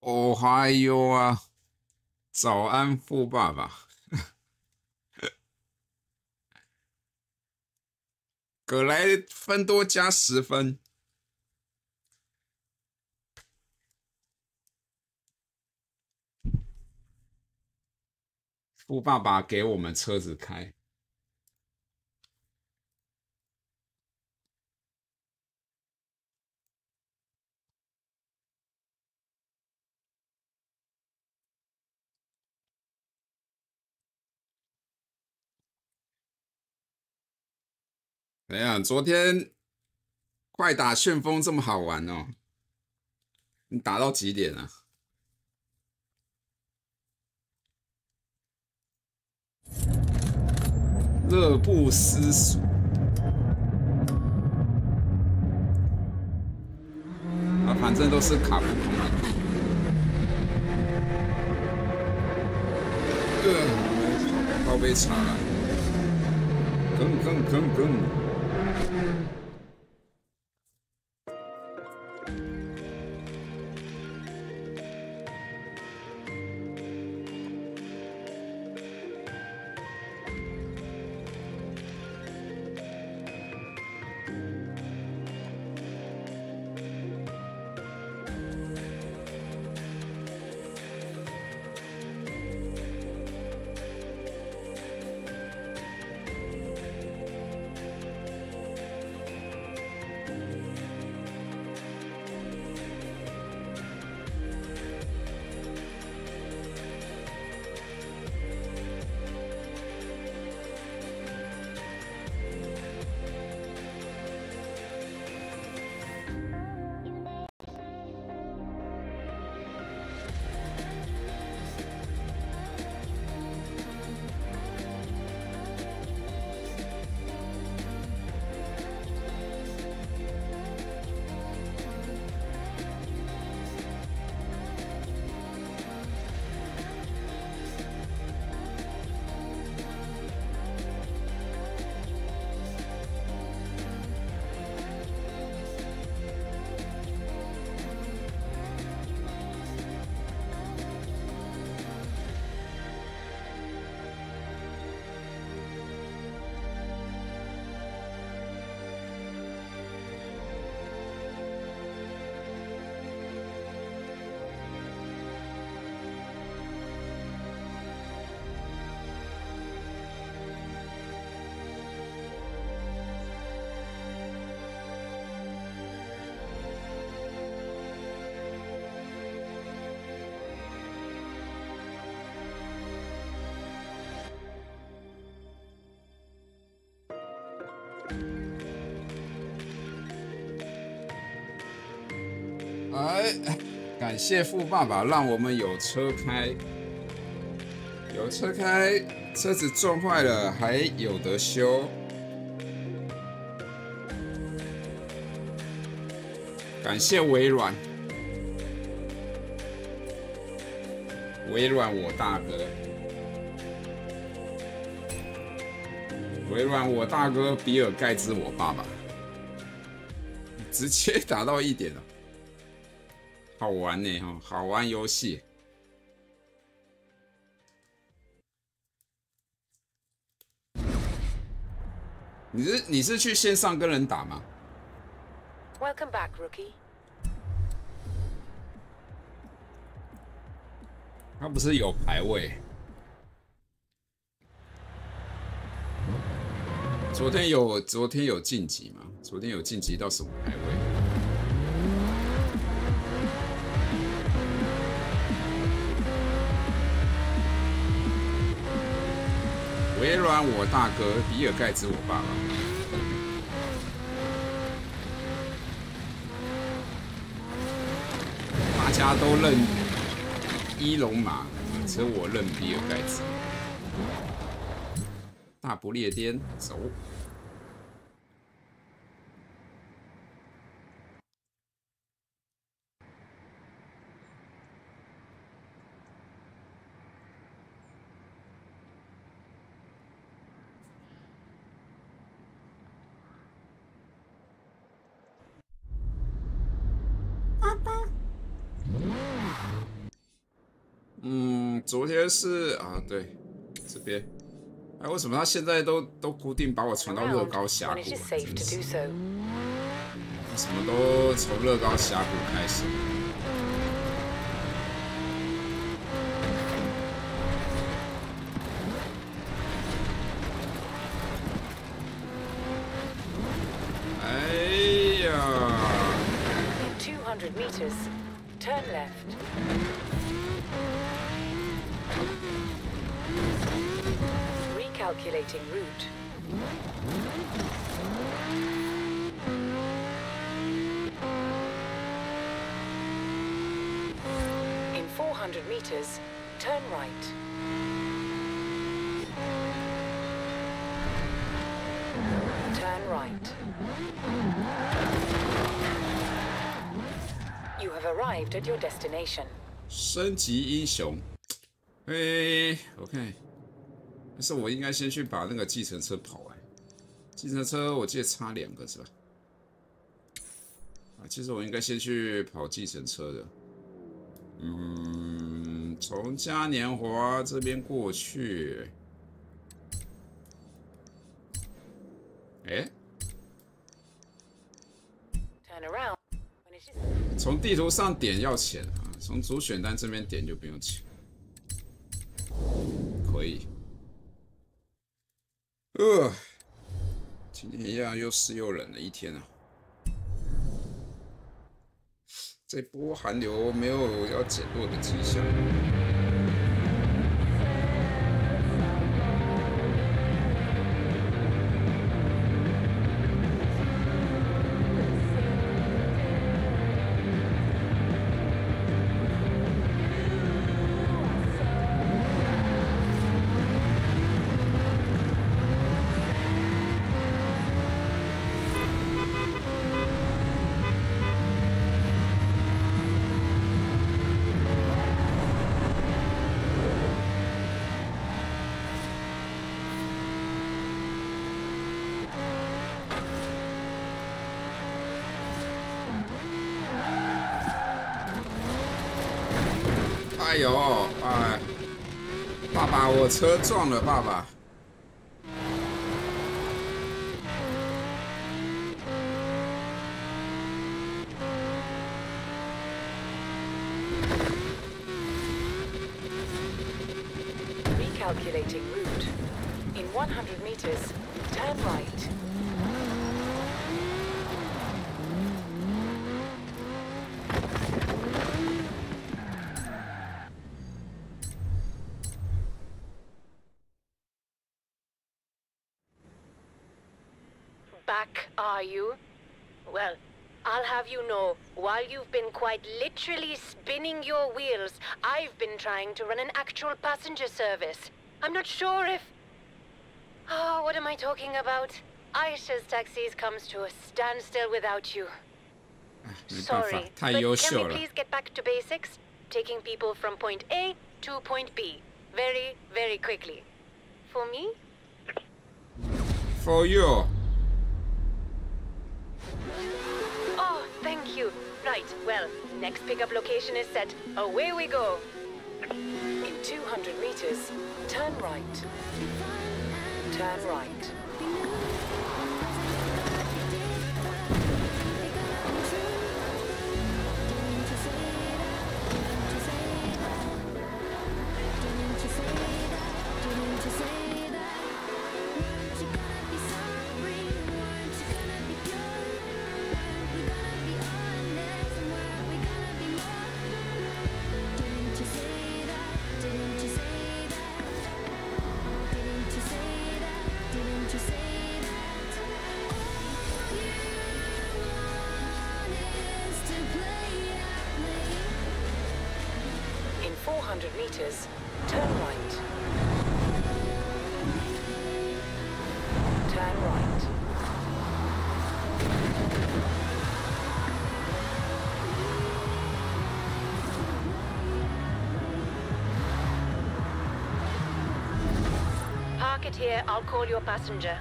哦嗨哟啊，早安富爸爸，葛莱芬多加10分。富爸爸给我们车子开。怎样？昨天快打旋风这么好玩哦？你打到几点啊？乐不思蜀啊，反正都是卡不空的。我们泡杯茶了。更。哎，感谢富爸爸让我们有车开，有车开，车子撞坏了还有得修。感谢微软，微软我大哥，微软我大哥，比尔盖茨我爸爸，直接打到1点了，好玩呢哈，好玩游戏。你是去线上跟人打吗？ Welcome back, rookie. 他不是有排位？昨天有晋级吗？昨天有晋级到什么排位？微软我大哥，比尔盖茨我爸爸。大家都认伊隆马，只有我认比尔盖茨。大不列颠，走。爸爸。昨天是啊，对，这边。哎，为什么他现在都固定把我传到乐高峡谷？真是，什么都从乐高峡谷开始。哎呀 200 meters, turn left. Recalculating route. In 400 meters, turn right. Turn right. You have arrived at your destination. 升级英雄，OK，但是我应该先去把那个计程车跑完。计程车我记得差2个是吧？啊，其实我应该先去跑计程车的。从嘉年华这边过去。Turn around. 从地图上点要钱啊，从主选单这边点就不用钱。可以。今天一样又湿又冷的一天啊。这波寒流没有要减弱的迹象。哎呦，哎，爸爸，我车撞了，爸爸。Recalculating route. In 100 meters, turn right. Back, are you? Well, I'll have you know, while you've been quite literally spinning your wheels, I've been trying to run an actual passenger service. I'm not sure if... Oh, what am I talking about? Aisha's taxis comes to a standstill without you. Sorry, but can we please get back to basics? Taking people from point A to point B. Very, very quickly. For me? For you. Oh, thank you. Right, well, next pickup location is set. Away we go. In 200 meters, turn right. Turn right. In 400 meters, turn right. Turn right. Park it here, I'll call your passenger.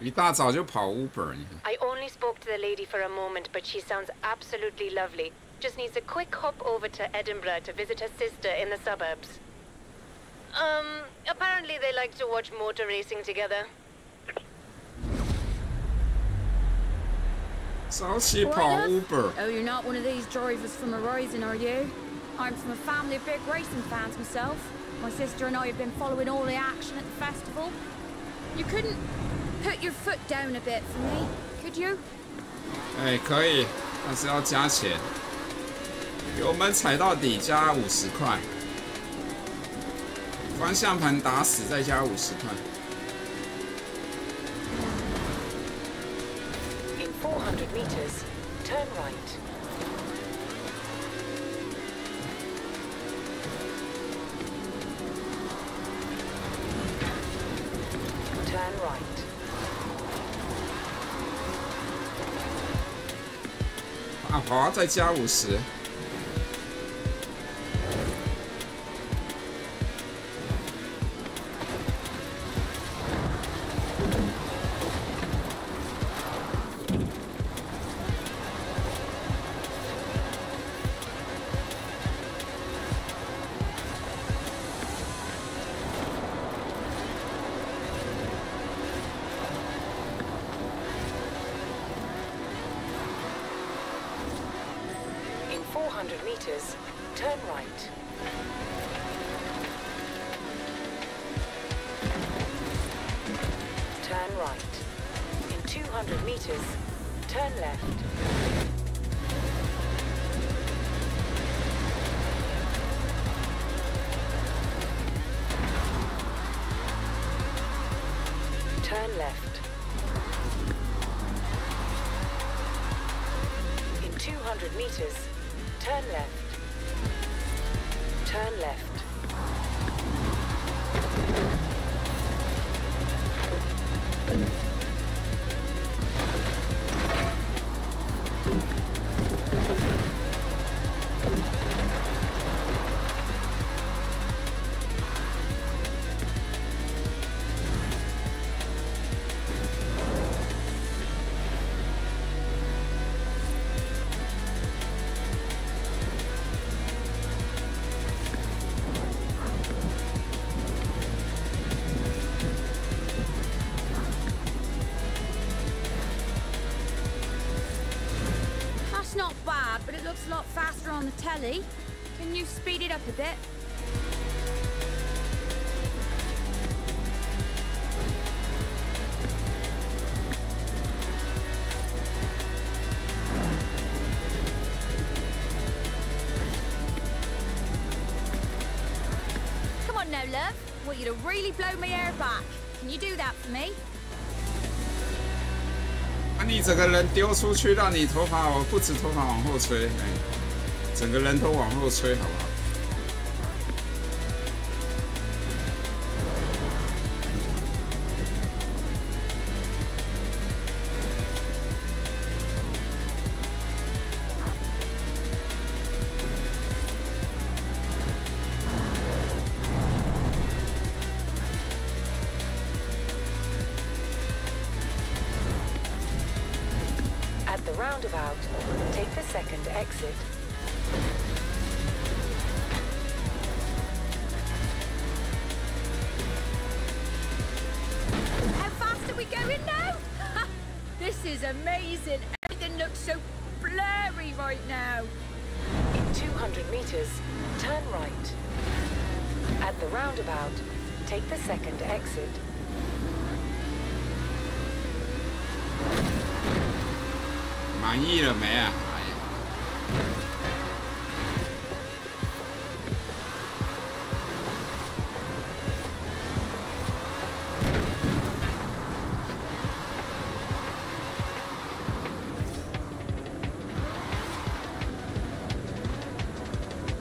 一大早就跑 Uber， 你看。I only spoke to the lady for a moment, but she sounds absolutely lovely. just needs a quick hop over to Edinburgh to visit her sister in the suburbs. Apparently they like to watch motor racing together. 早起跑 Uber. Oh, you're not one of these drivers from Horizon, are you? I'm from a family of big racing fans myself. My sister and I have been following all the action at the festival. You couldn't put your foot down a bit for me, could you? 哎，可以，但是要加钱。油门踩到底加50块，方向盘打死再加50块。In 400 meters, turn right. Turn right. 啊，好，再加50。400 meters, turn right. Turn right. In 200 meters, turn left. Turn left. In 200 meters, turn left. Turn left. Not bad, but it looks a lot faster on the telly. Can you speed it up a bit? Come on now, love. I want you to really blow my hair back. Can you do that for me? 把你整个人丢出去，让你头发不止头发往后吹，哎，整个人都往后吹，好不好？ At the roundabout, take the second exit. How fast are we going now? This is amazing. Everything looks so blurry right now. In 200 meters, turn right. At the roundabout, take the second exit. 满意了没啊？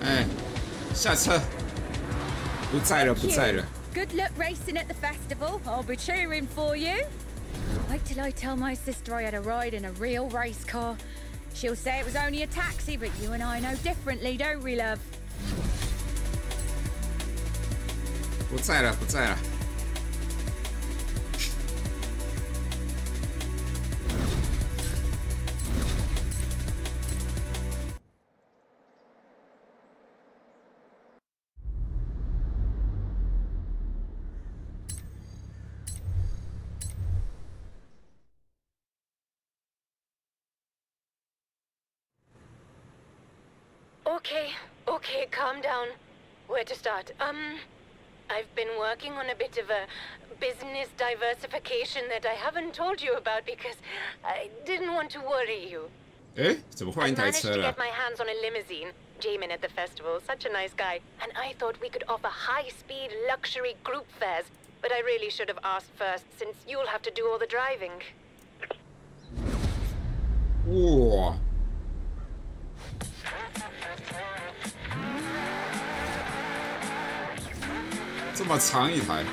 哎，下车，不在了，不在了。 Good luck racing at the festival. I'll be cheering for you. Wait till I tell my sister I had a ride in a real race car. She'll say it was only a taxi, but you and I know differently, don't we, love? 不在了，不在了。Okay, calm down. Where to start? I've been working on a bit of a business diversification that I haven't told you about because I didn't want to worry you. 怎么换一台车 I managed to 了 get my hands on a limousine. Jamin at the festival, such a nice guy. And I thought we could offer high-speed luxury group fares. But I really should have asked first, since you'll have to do all the driving. 哇！这么长一台。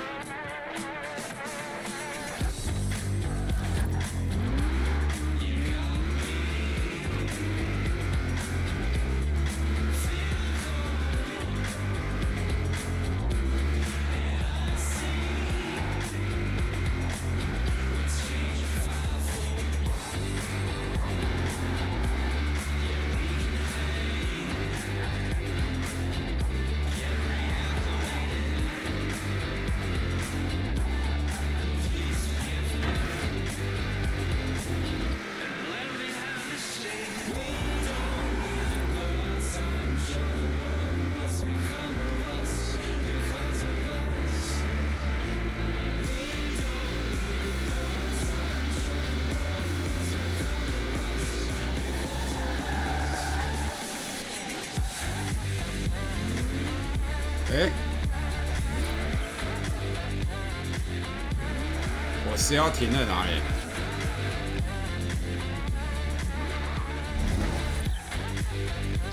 我是要停在哪里？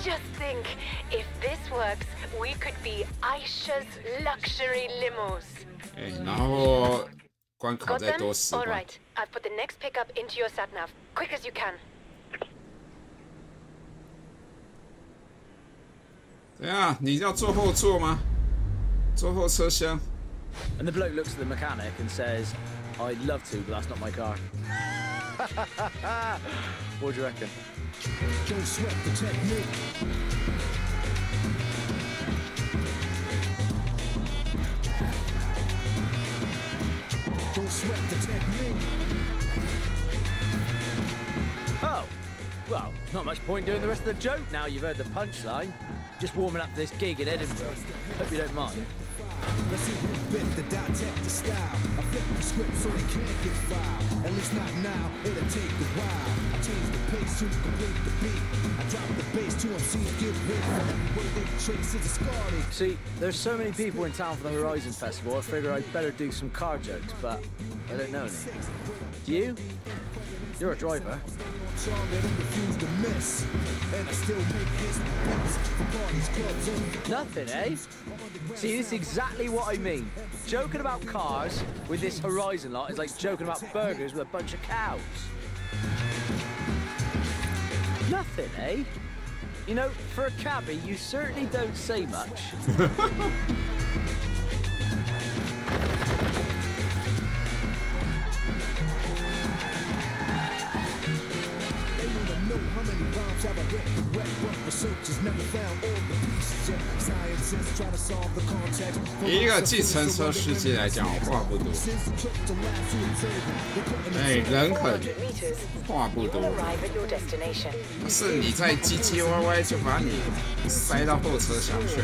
Just think, if this works, we could be Aisha's luxury limos. 然后关卡 Got 再 them? 多10 All 关。 right, I've put the next pickup into your sat-nav. Quick as you can. 怎样？你要坐后座吗？坐后车厢。 And the bloke looks at the mechanic and says, I'd love to, but that's not my car. What do you reckon? Don't sweat the technique. Don't sweat the technique. Oh, well, not much point doing the rest of the joke now you've heard the punchline. Just warming up for this gig in Edinburgh. Hope you don't mind. Let's see who bit the dissect the style. I flip the script so they can't get filed. At least not now, it'll take a while. I change the pace to complete the beat. I drop the bass to MCs get rid of it. Where they trace is a scarlet. See, there's so many people in town for the Horizon Festival, I figure I'd better do some car jokes, but I don't know any. Do you? You're a driver. Nothing, eh? See, this is exactly what I mean. Joking about cars with this Horizon lot is like joking about burgers with a bunch of cows. Nothing, eh? You know, for a cabbie, you certainly don't say much. Researchers never found all the pieces yet. Scientists try to solve the context. 以一个计程车司机来讲，我话不多。人狠，话不多。是你在唧唧歪歪就把你塞到后车厢去。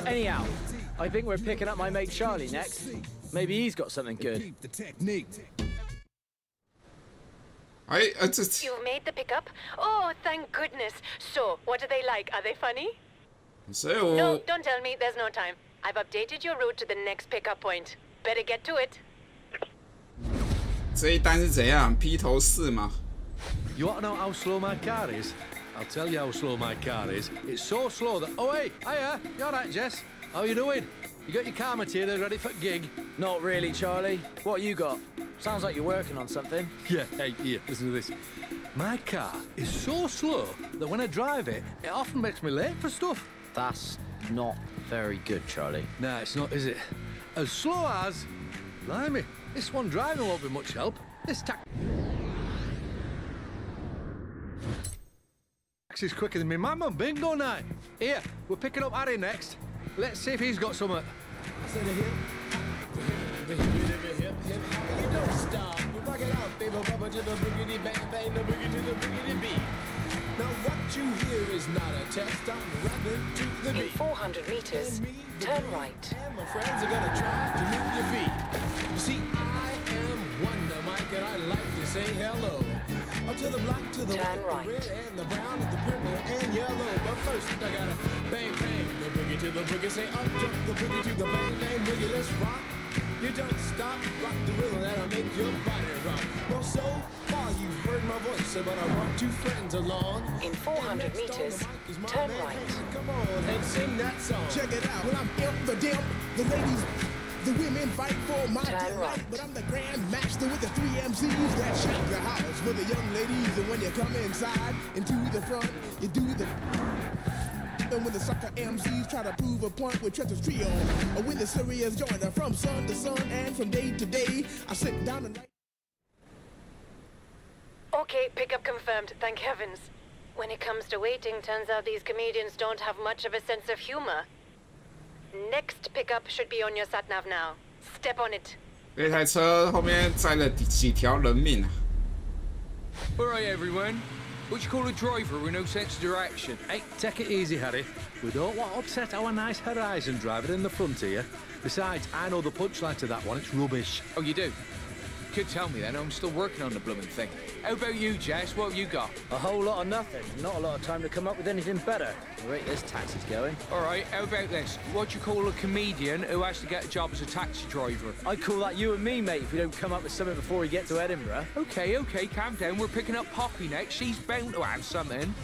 Anyhow, I think we're picking up my mate Charlie next. Maybe he's got something good. You've made the pickup? Oh, thank goodness. So, what are they like? Are they funny? No, don't tell me. There's no time. I've updated your route to the next pickup point. Better get to it. 这一单是怎样？披头士吗？ You want to know how slow my car is? I'll tell you how slow my car is. It's so slow that... Oh, hey! Hiya! You all right, Jess? How you doing? You got your car material ready for gig? Not really, Charlie. What you got? Sounds like you're working on something. Yeah, hey, here, listen to this. My car is so slow that when I drive it, it often makes me late for stuff. That's not very good, Charlie. Nah, it's not, is it? As slow as... Blimey, this one driving won't be much help. This taxi's quicker than me mum on bingo night. Here, we're picking up Harry next. Let's see if he's got something. go bubba to the boogity bang bang, the boogie to the boogity beat. Now what you hear is not a test, I'm rapping to the In beat. 400 meters, turn right. And my friends are gonna try to move your feet. You see, I am Wonder Mike and I like to say hello. Up to the black, to the Turn white, right. the red and the brown, the purple and yellow. But first I gotta bang bang, the boogie to the boogie, say up jump the boogie to the bang bang boogie, let's rock. You don't stop, rock the rhythm that'll make your body rock. Well, so far you've heard my voice, but I brought two friends along. In 400 meters, turn right. Come on and sing that song. Check it out. Well, I'm imp the dimp, the ladies, the women fight for my Turn delight. right. But I'm the grand master with the 3 MCs that shake the house for the young ladies. And when you come inside into the front, you do the. And when the sucker MCs try to prove a point with Trevor's trio, or when the serious joiner from sun to sun and from day to day, I sit down and write. Okay, pickup confirmed, thank heavens. When it comes to waiting, turns out these comedians don't have much of a sense of humor. Next pickup should be on your sat-nav now. Step on it. 这台车后面载了几条人命啊！ All right, everyone. What you call a driver with no sense of direction? Hey, take it easy, Harry. We don't want to upset our nice Horizon driver in the front here. Besides, I know the punchline to that one. It's rubbish. Oh, you do? Could tell me then. I'm still working on the blooming thing. How about you, Jess? What have you got? A whole lot of nothing. Not a lot of time to come up with anything better. The rate this taxi's going. All right, how about this? What do you call a comedian who has to get a job as a taxi driver? I'd call that you and me, mate, if we don't come up with something before we get to Edinburgh. Okay, calm down. We're picking up Poppy next. She's bound to have something.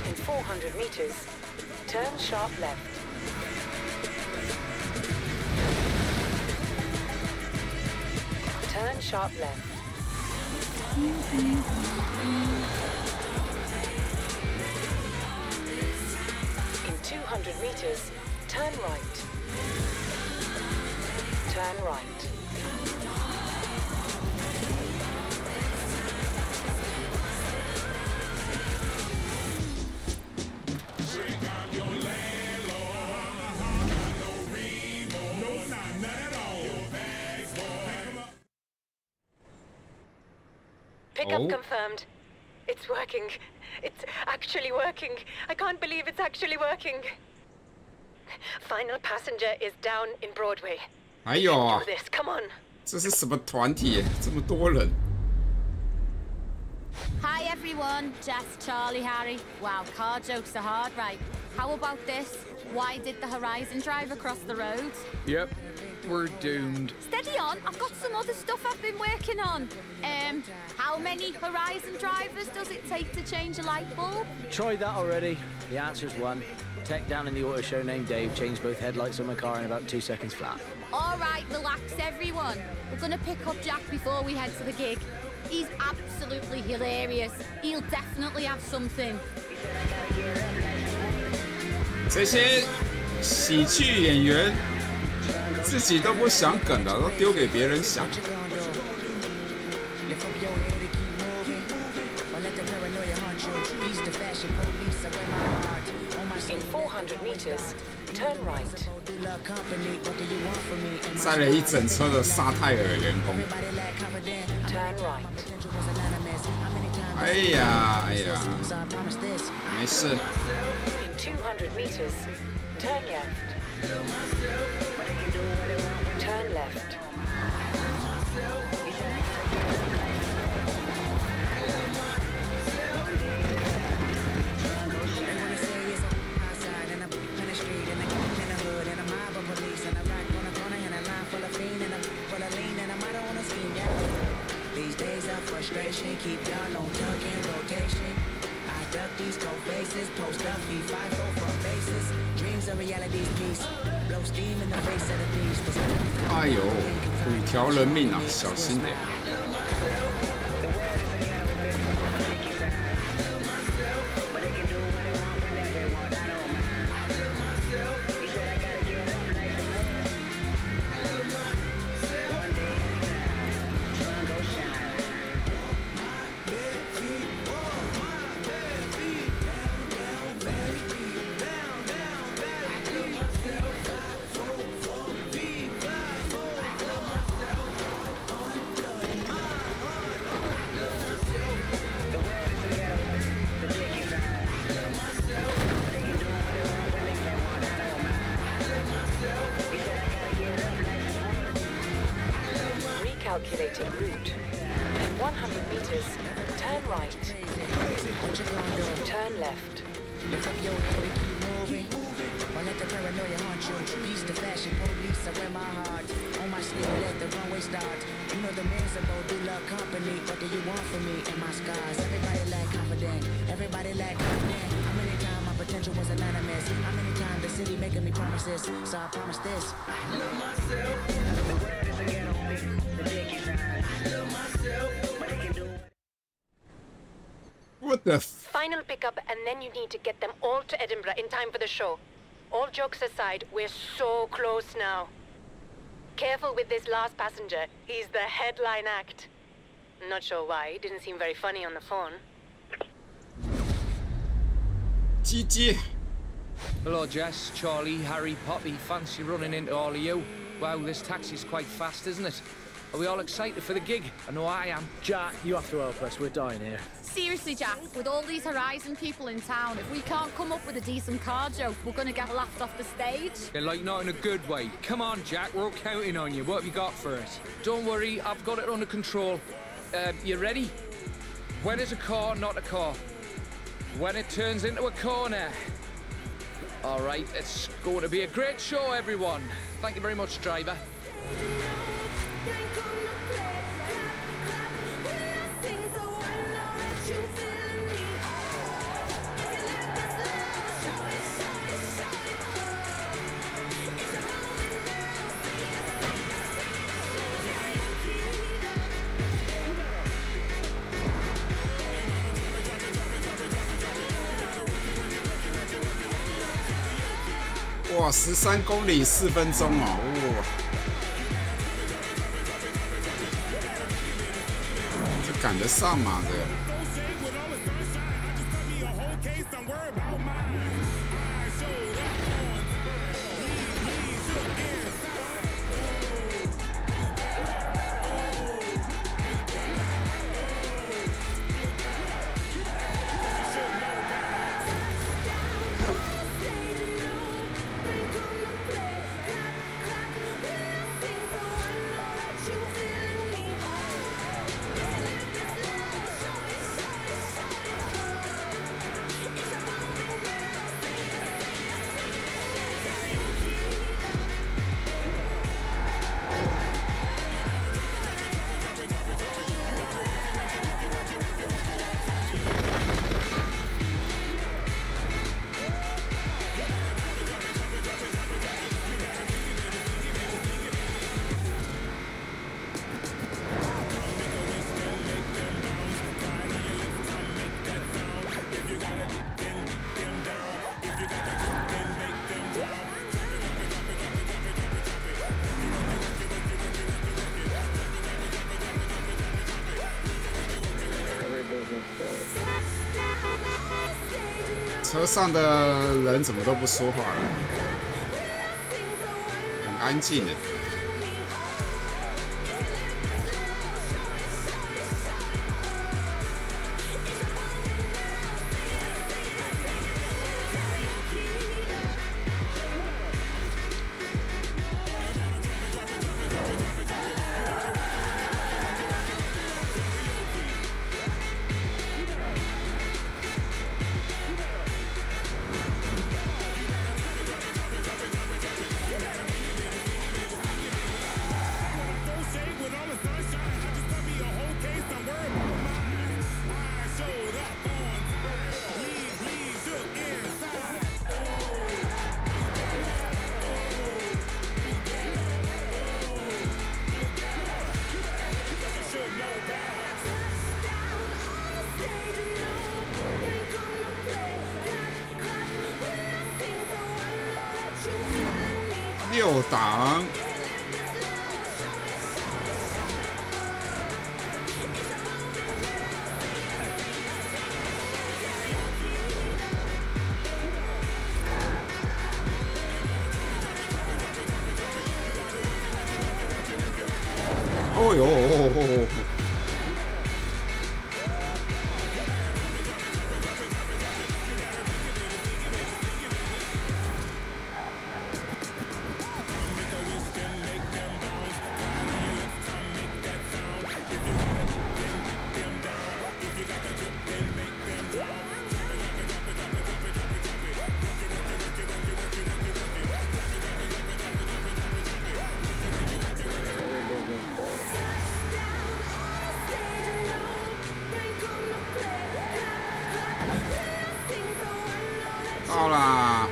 In 400 meters, turn sharp left. Turn sharp left. In 200 meters, turn right. Turn right. Pickup confirmed. It's working. It's actually working. I can't believe it's actually working. Final passenger is down in Broadway. 还有啊 Do，this, come on. 这是什么团体？这么多人？ Hi everyone, Jess, Charlie, Harry. Wow, car jokes are hard, right? How about this? Why did the Horizon drive across the road? Yep, we're doomed. Steady on, I've got some other stuff I've been working on. How many Horizon drivers does it take to change a light bulb? Tried that already. The answer's one. Tech down in the auto show named Dave changed both headlights on my car in about 2 seconds flat. All right, relax everyone. We're gonna pick up Jack before we head to the gig. He's absolutely hilarious. He'll definitely have something. 这些喜剧演员自己都不想梗的，都丢给别人想。 In 400 meters, turn right. 载了一整车的沙泰尔员工。 Turn right. 哎呀，没事。 In 200 meters, turn left. Turn left. these days of frustration. Keep y'all on tuck in rotation. I duck these cold faces, post up, be 5-4 for bases. Dreams of reality's peace. Blow steam in the face of the beast. 哎呦，5条人命啊，小心点。 Calculating route. 100 meters. Turn right. Turn left. Let the paranoia haunt you. Peace to fashion police. I wear my heart on my sleeve. Let the runway start. You know the man's about do love company. What do you want from me and my scars? Everybody lack confident. Everybody lack confident. How many times my potential was anonymous? How many times the city making me promises? So I promise this. I love myself. The world is again on me. The dick is not. I love myself. But I can do it. What the? Final pickup, and then you need to get them all to Edinburgh in time for the show. All jokes aside, we're so close now. Careful with this last passenger. He's the headline act. Not sure why. Didn't seem very funny on the phone. GG. Hello, Jess, Charlie, Harry, Poppy. Fancy running into all of you. Wow, this taxi's quite fast, isn't it? Are we all excited for the gig? I know I am. Jack, you have to help us. We're dying here. Seriously, Jack, with all these Horizon people in town, if we can't come up with a decent car joke, we're gonna get laughed off the stage. Yeah, like not in a good way. Come on, Jack, we're all counting on you. What have you got for us? Don't worry, I've got it under control. You ready? When is a car not a car? When it turns into a corner. All right, it's going to be a great show, everyone. Thank you very much, driver.哇，13公里4分钟哦！这赶得上吗？这个？ 车上的人怎么都不说话了，很安静的。右挡。哦呦！到啦！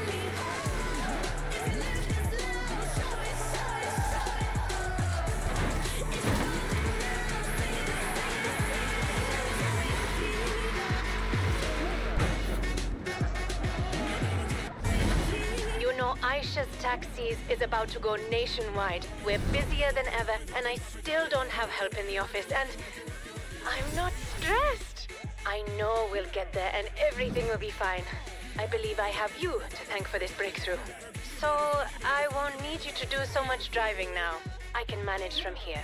You know, Aisha's Taxis is about to go nationwide. We're busier than ever, and I still don't have help in the office, and I'm not stressed. I know we'll get there, and everything will be fine. I believe I have you to thank for this breakthrough. So, I won't need you to do so much driving now. I can manage from here.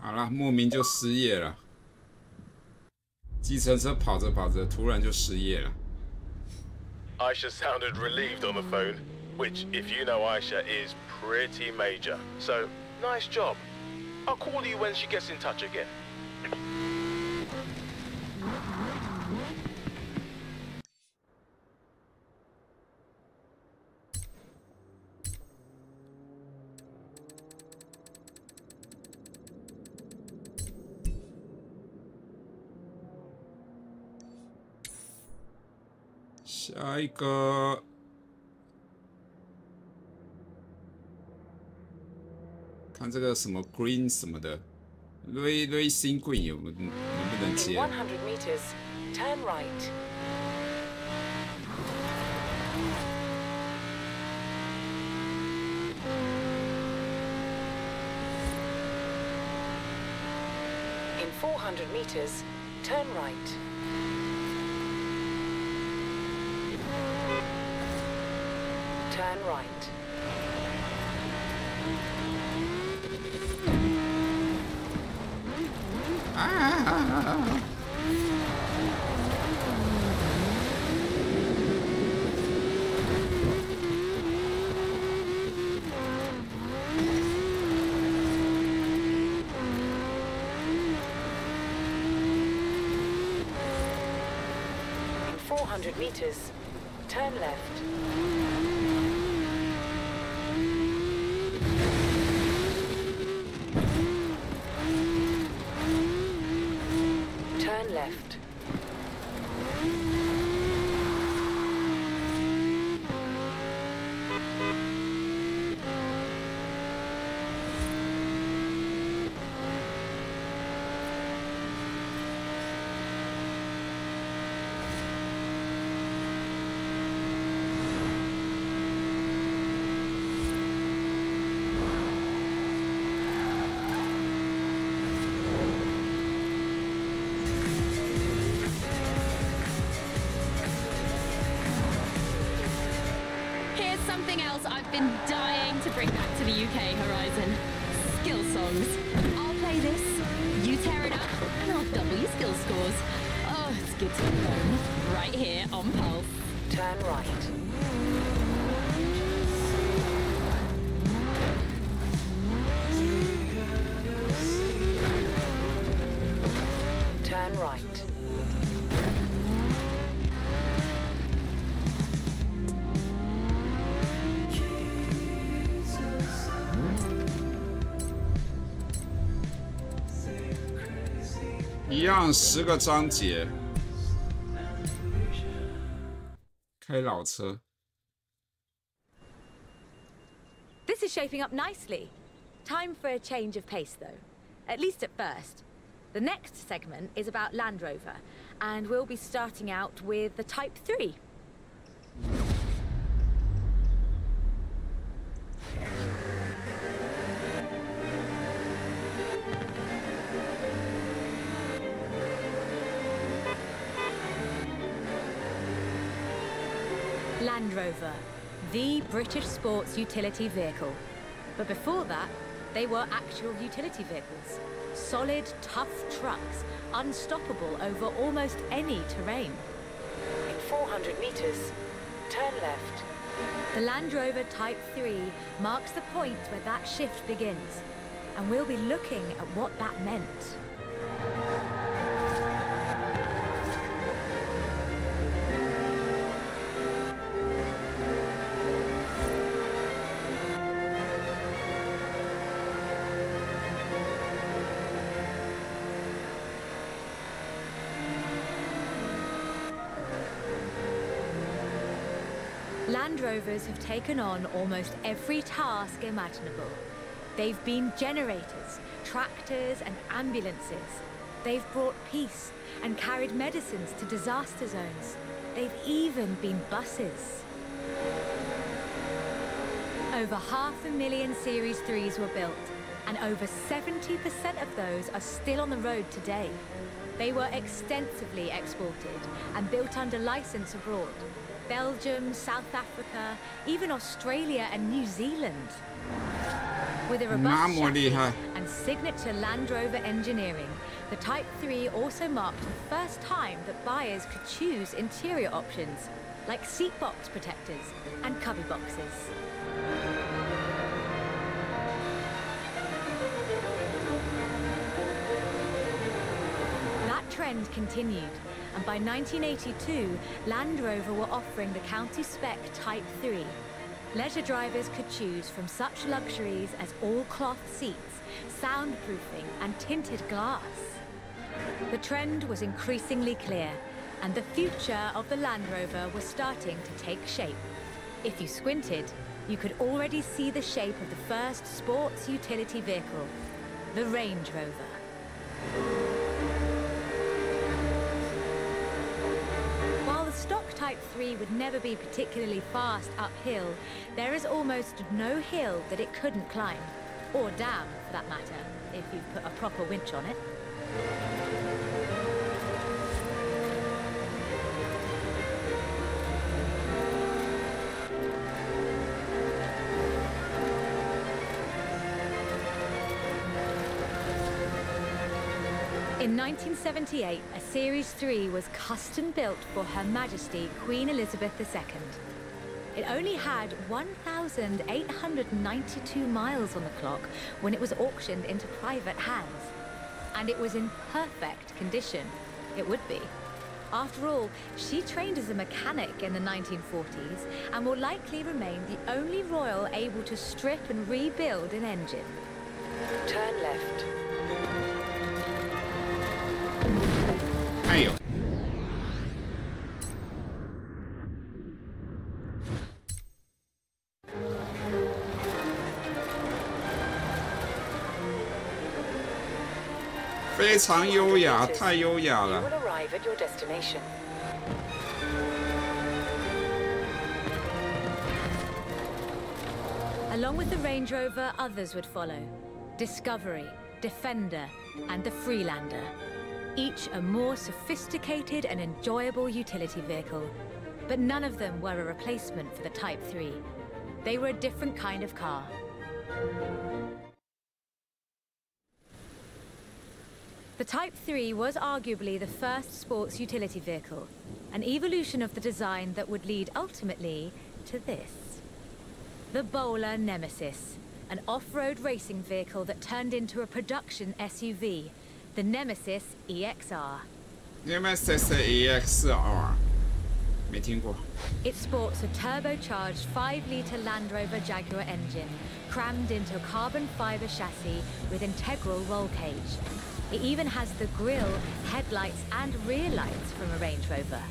好了，莫名就失业了。计程车跑着跑着，突然就失业了。Aisha sounded relieved on the phone, which, if you know Aisha, is pretty major. So, nice job. I'll call you when she gets in touch again.下一个，看这个什么 green 什么的 ，racing green 能不能接？ 100 meters, turn right. In 400 meters, turn right. Turn right. In 400 meters, turn left. Turn left. Something else I've been dying to bring back to the UK, Horizon. Skill songs. I'll play this, you tear it up, and I'll double your skill scores. Oh, it's good to be home. Right here on Pulse. Turn right. Turn right. 一样10个章节，开老车。 This is shaping up nicely. Time for a change of pace, though. At least at first. The next segment is about Land Rover, and we'll be starting out with the Type 3. Land Rover, the British sports utility vehicle. But before that, they were actual utility vehicles. Solid, tough trucks, unstoppable over almost any terrain. In 400 meters, turn left. The Land Rover Type 3 marks the point where that shift begins, and we'll be looking at what that meant. Land Rovers have taken on almost every task imaginable. They've been generators, tractors and ambulances. They've brought peace and carried medicines to disaster zones. They've even been buses. Over 500,000 Series 3s were built, and over 70% of those are still on the road today. They were extensively exported and built under license abroad. Belgium, South Africa, even Australia and New Zealand. With a robust chassis and signature Land Rover engineering, the Type 3 also marked the first time that buyers could choose interior options, like seat box protectors and cubby boxes. That trend continued. And by 1982, Land Rover were offering the county spec Type 3. Leisure drivers could choose from such luxuries as all-cloth seats, soundproofing and tinted glass. The trend was increasingly clear, and the future of the Land Rover was starting to take shape. If you squinted, you could already see the shape of the first sports utility vehicle, the Range Rover. Stock Type 3 would never be particularly fast uphill. There is almost no hill that it couldn't climb, or down for that matter, if you put a proper winch on it. In 1978, a Series 3 was custom built for Her Majesty Queen Elizabeth II. It only had 1,892 miles on the clock when it was auctioned into private hands. And it was in perfect condition. It would be. After all, she trained as a mechanic in the 1940s and will likely remain the only royal able to strip and rebuild an engine. Turn left. 哎呦！非常优雅，太优雅了。 You will arrive at your destination. Along with the Range Rover, others would follow. Discovery, Defender, and the Freelander. Each a more sophisticated and enjoyable utility vehicle. But none of them were a replacement for the Type 3. They were a different kind of car. The Type 3 was arguably the first sports utility vehicle, an evolution of the design that would lead ultimately to this. The Bowler Nemesis, an off-road racing vehicle that turned into a production SUV, the Nemesis EXR. Nemesis EXR. 没听过. It sports a turbocharged 5-litre Land Rover Jaguar engine, crammed into a carbon fibre chassis with integral roll cage. It even has the grille, headlights, and rear lights from a Range Rover.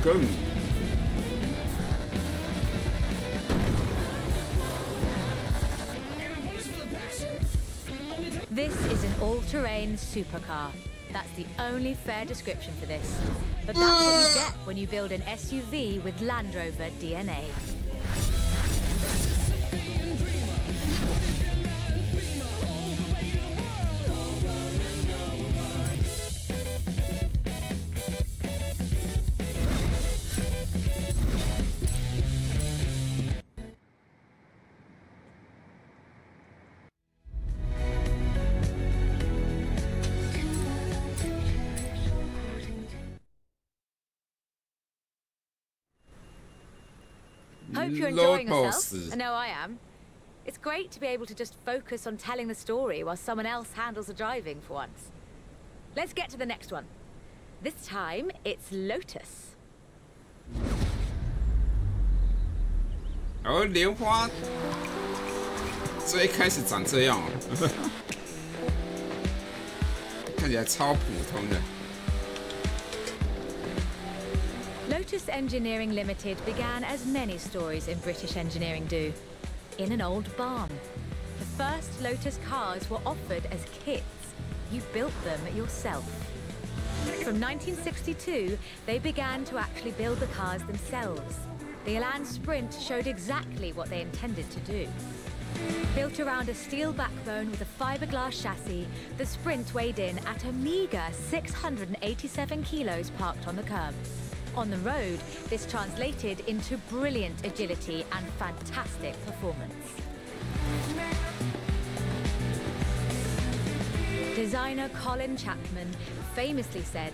梗。 This is an all-terrain supercar. That's the only fair description for this. But that's what you get when you build an SUV with Land Rover DNA. Hope you're enjoying yourself. I know I am. It's great to be able to just focus on telling the story while someone else handles the driving for once. Let's get to the next one. This time, it's Lotus. 哦，莲花最一开始长这样哦，看起来超普通的。 Lotus Engineering Limited began as many stories in British engineering do, in an old barn. The first Lotus cars were offered as kits. You built them yourself. From 1962, they began to actually build the cars themselves. The Elan Sprint showed exactly what they intended to do. Built around a steel backbone with a fiberglass chassis, the Sprint weighed in at a meager 687 kilos parked on the curb. On the road, this translated into brilliant agility and fantastic performance. Designer Colin Chapman famously said,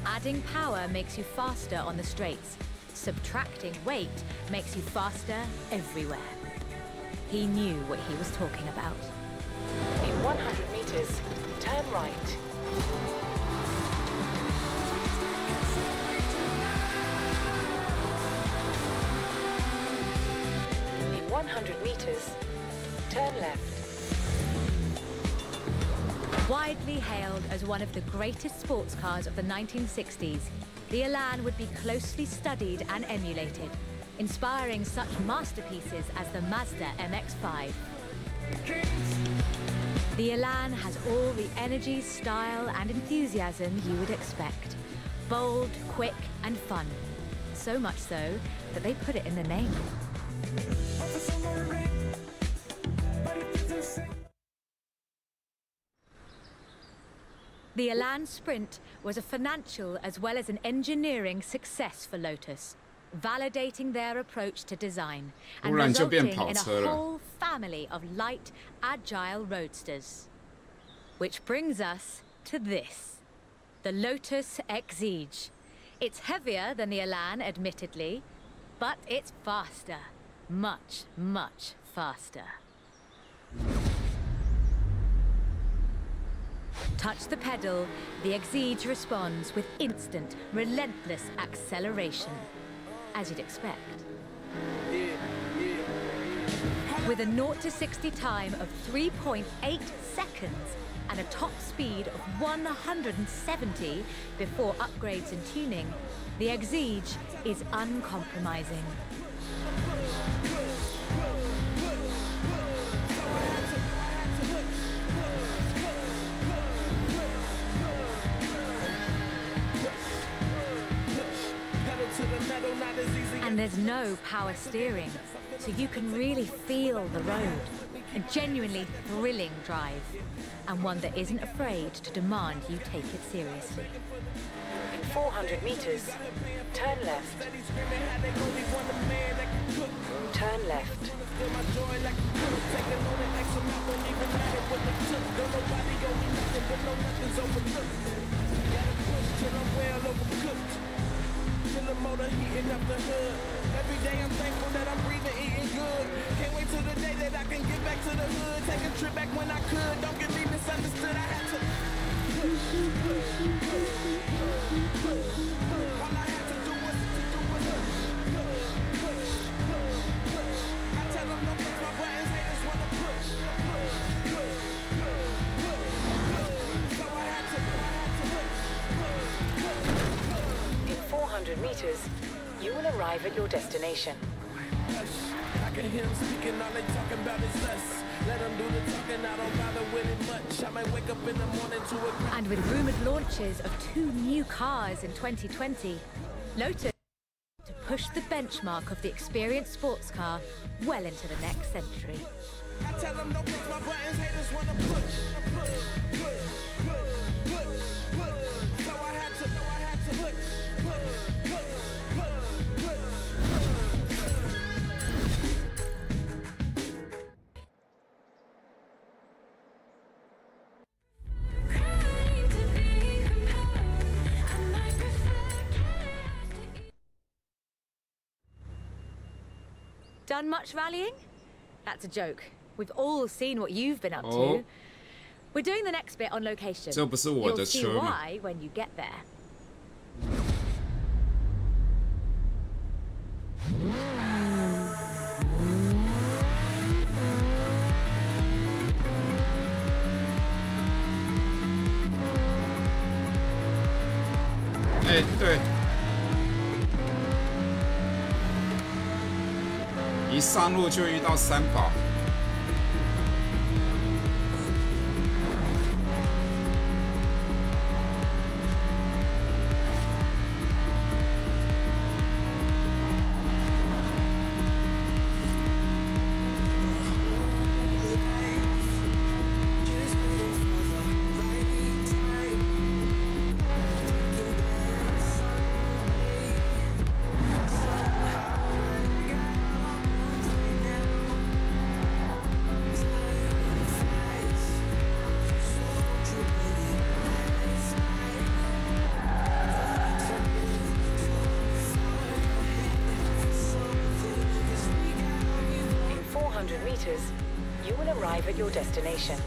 "Adding power makes you faster on the straights. Subtracting weight makes you faster everywhere." He knew what he was talking about. In 100 meters, turn right. In 100 meters, turn left. Widely hailed as one of the greatest sports cars of the 1960s, the Elan would be closely studied and emulated, inspiring such masterpieces as the Mazda MX-5. The Elan has all the energy, style, and enthusiasm you would expect. Bold, quick, and fun. So much so that they put it in the name. The Elan Sprint was a financial as well as an engineering success for Lotus, validating their approach to design and resulting in a whole family of light, agile roadsters. Which brings us to this, the Lotus Exige. It's heavier than the Elan, admittedly, but it's faster. Much, much faster. Touch the pedal, the Exige responds with instant, relentless acceleration, as you'd expect. With a 0 to 60 time of 3.8 seconds and a top speed of 170 before upgrades and tuning, the Exige is uncompromising. And there's no power steering, so you can really feel the road. A genuinely thrilling drive, and one that isn't afraid to demand you take it seriously. In 400 meters, turn left. Turn left. Feel the motor heating up the hood. Every day I'm thankful that I'm breathing, eating good. Can't wait till the day that I can get back to the hood. Take a trip back when I could. Don't get me misunderstood. I had to. All I had to do was I tell them don't push my buttons, haters wanna push. So I had to. 400 meters, you will arrive at your destination. I can hear them speaking, all they talking about is us. Let them do the talking, I don't bother with it much. I might wake up in the morning to a... And with rumoured launches of 2 new cars in 2020, Lotus to push the benchmark of the experienced sports car well into the next century. I tell them don't push my buttons, haters wanna push. So I had to push. Done much rallying? That's a joke. We've all seen what you've been up to. We're doing the next bit on location. You'll see why when you get there.哎，对，一上路就遇到三宝。You will arrive at your destination.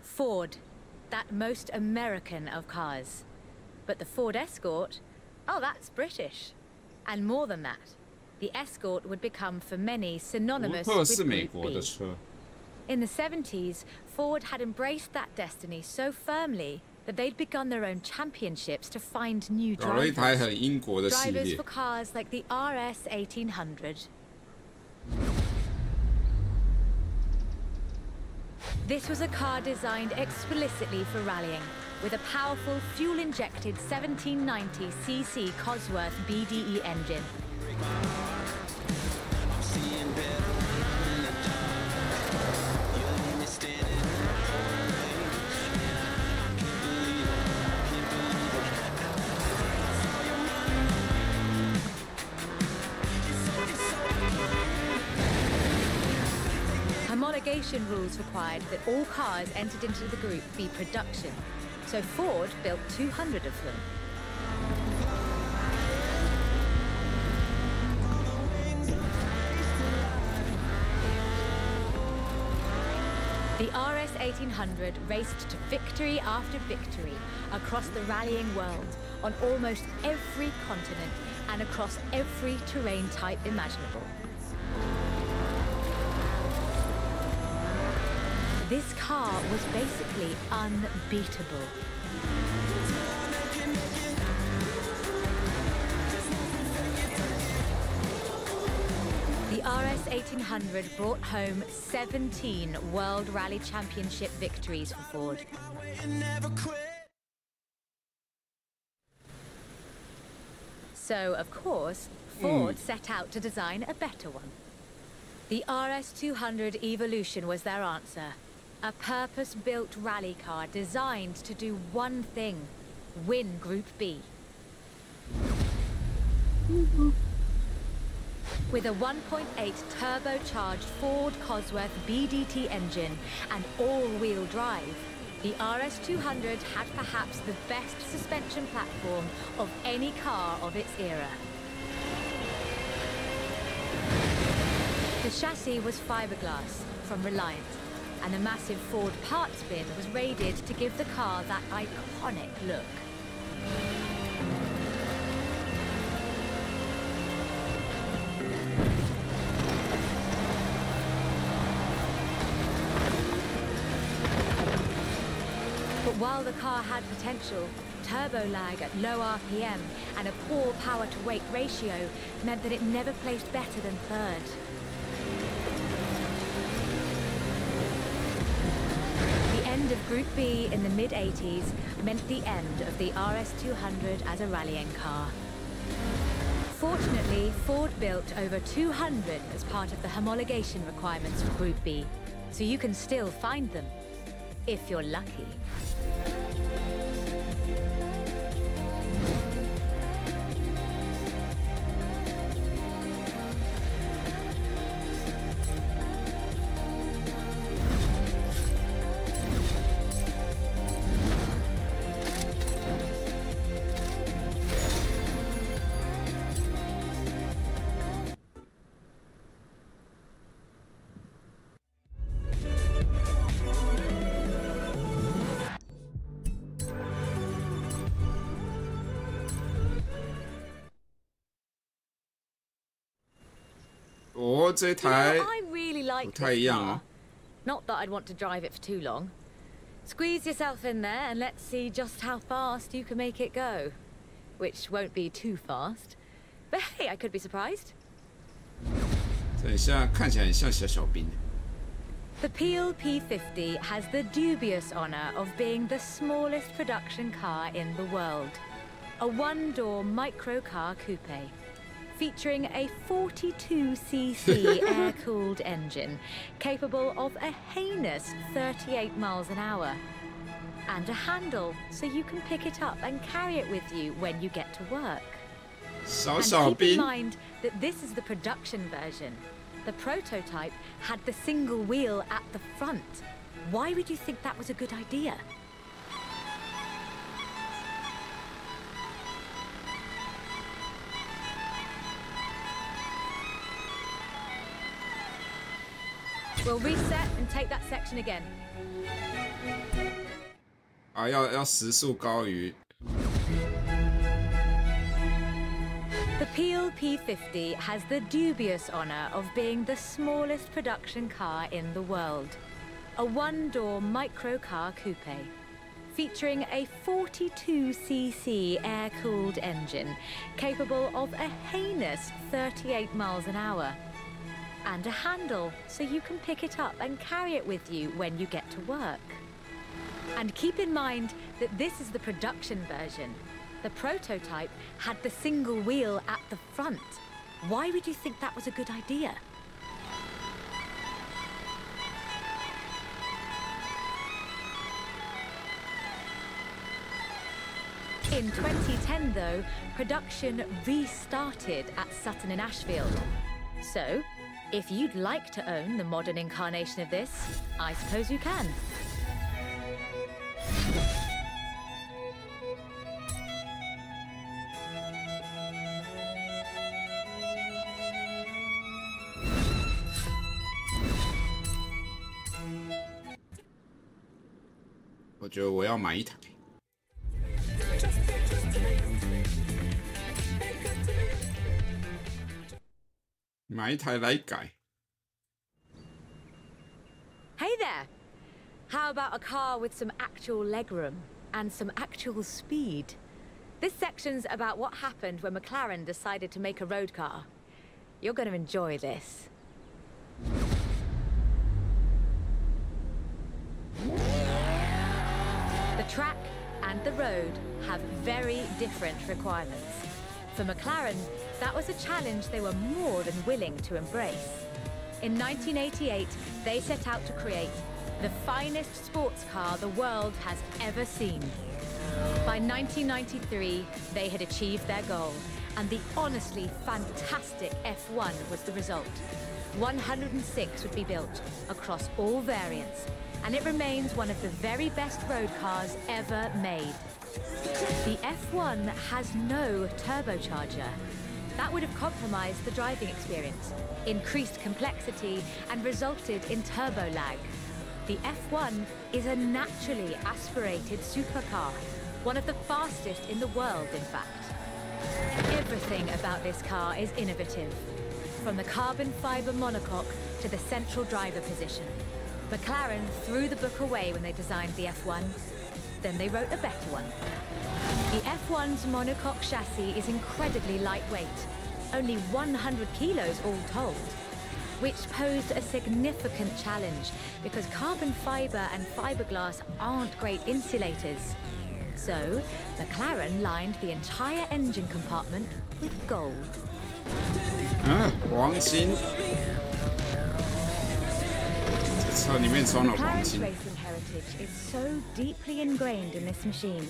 Ford, that most American of cars. But the Ford Escort, oh, that's British. And more than that. The Escort would become for many synonymous with Group B. In the 70s, Ford had embraced that destiny so firmly that they'd begun their own championships to find new drivers. Drivers for cars like the RS 1800. This was a car designed explicitly for rallying, with a powerful fuel-injected 1790cc Cosworth BDE engine. homologation rules required that all cars entered into the group be production, so Ford built 200 of them. The RS 1800 raced to victory after victory across the rallying world, on almost every continent and across every terrain type imaginable. This car was basically unbeatable. The RS 1800 brought home 17 World Rally Championship victories for Ford. So, of course, Ford set out to design a better one. The RS 200 Evolution was their answer. A purpose-built rally car designed to do one thing: win Group B. With a 1.8 turbocharged Ford Cosworth BDT engine and all-wheel drive, the RS 200 had perhaps the best suspension platform of any car of its era. The chassis was fiberglass from Reliant, and a massive Ford parts bin was raided to give the car that iconic look. But while the car had potential, turbo lag at low RPM and a poor power-to-weight ratio meant that it never placed better than third. The end of Group B in the mid-80s meant the end of the RS 200 as a rallying car. Fortunately, Ford built over 200 as part of the homologation requirements for Group B, so you can still find them, if you're lucky. Oh, 这台 I really like 不太一样哦。 Not that I'd want to drive it for too long. Squeeze yourself in there and let's see just how fast you can make it go. Which won't be too fast. But hey, I could be surprised. 这很像，看起来很像小兵。 The Peel P50 has the dubious honor of being the smallest production car in the world. A one-door microcar coupe, featuring a 42cc air-cooled engine, capable of a heinous 38 miles an hour. And a handle, so you can pick it up and carry it with you when you get to work. And keep in mind that this is the production version. The prototype had the single wheel at the front. Why would you think that was a good idea? We'll reset and take that section again. 啊，要时速高于。 The Peel P50 has the dubious honor of being the smallest production car in the world. A one-door microcar coupe, featuring a 42cc air-cooled engine, capable of a heinous 38 miles an hour. And a handle, so you can pick it up and carry it with you when you get to work. And keep in mind that this is the production version. The prototype had the single wheel at the front. Why would you think that was a good idea? In 2010, though, production restarted at Sutton in Ashfield. So, If you'd like to own the modern incarnation of this, I suppose you can. I 我觉得我要买一台。买一台来改。 Hey there! How about a car with some actual legroom and some actual speed? This section's about what happened when McLaren decided to make a road car. You're going to enjoy this. The track and the road have very different requirements. For McLaren, that was a challenge they were more than willing to embrace. In 1988, they set out to create the finest sports car the world has ever seen. By 1993, they had achieved their goal, and the honestly fantastic F1 was the result. 106 would be built across all variants, and it remains one of the very best road cars ever made. The F1 has no turbocharger. That would have compromised the driving experience, increased complexity, and resulted in turbo lag. The F1 is a naturally aspirated supercar, one of the fastest in the world, in fact. Everything about this car is innovative, from the carbon fiber monocoque to the central driver position. McLaren threw the book away when they designed the F1. Then they wrote a better one. The F1's monocoque chassis is incredibly lightweight, only 100 kilos all told, which posed a significant challenge because carbon fiber and fiberglass aren't great insulators. So, McLaren lined the entire engine compartment with gold. 黄金。这车里面装了黄金。 McLaren's racing heritage is so deeply ingrained in this machine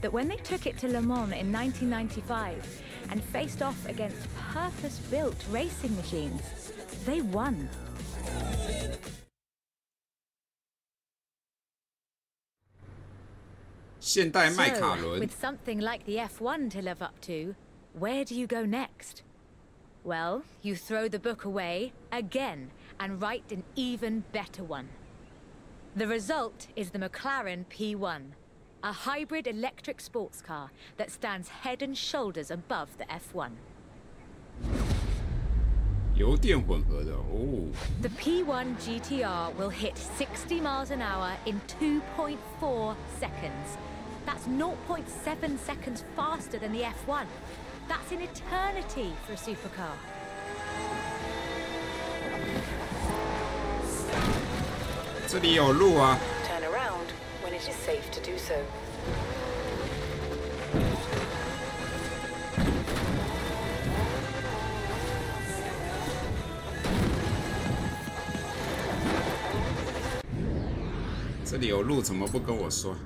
that when they took it to Le Mans in 1995 and faced off against purpose-built racing machines, they won. So, with something like the F1 to live up to, where do you go next? Well, you throw the book away again and write an even better one. The result is the McLaren P1, a hybrid electric sports car that stands head and shoulders above the F1. 油电混合的哦。 The P1 GTR will hit 60 miles an hour in 2.4 seconds. That's 0.7 seconds faster than the F1. That's an eternity for a supercar. Turn around when it is safe to do so. 这里有路，怎么不跟我说？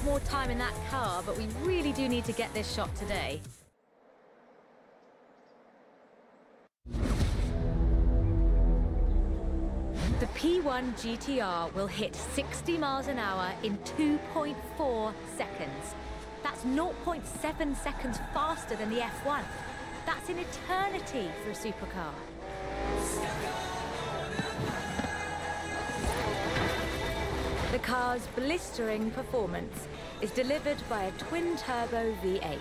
More time in that car, but we really do need to get this shot today. The P1 GTR will hit 60 miles an hour in 2.4 seconds. That's 0.7 seconds faster than the F1. That's an eternity for a supercar. The car's blistering performance is delivered by a twin-turbo V8,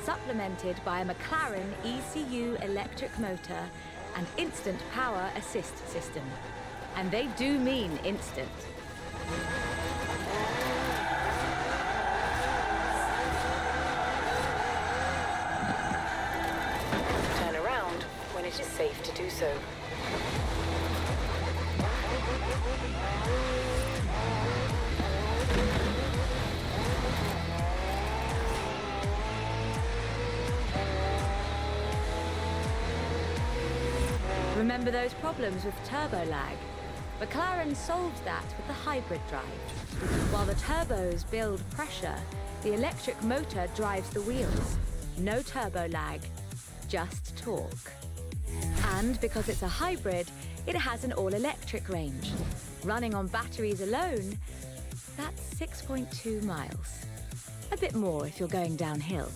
supplemented by a McLaren ECU electric motor and instant power assist system. And they do mean instant. Turn around when it is safe to do so. Remember those problems with turbo lag? McLaren solved that with the hybrid drive. While the turbos build pressure, the electric motor drives the wheels. No turbo lag, just torque. And because it's a hybrid, it has an all-electric range. Running on batteries alone, that's 6.2 miles. A bit more if you're going downhill.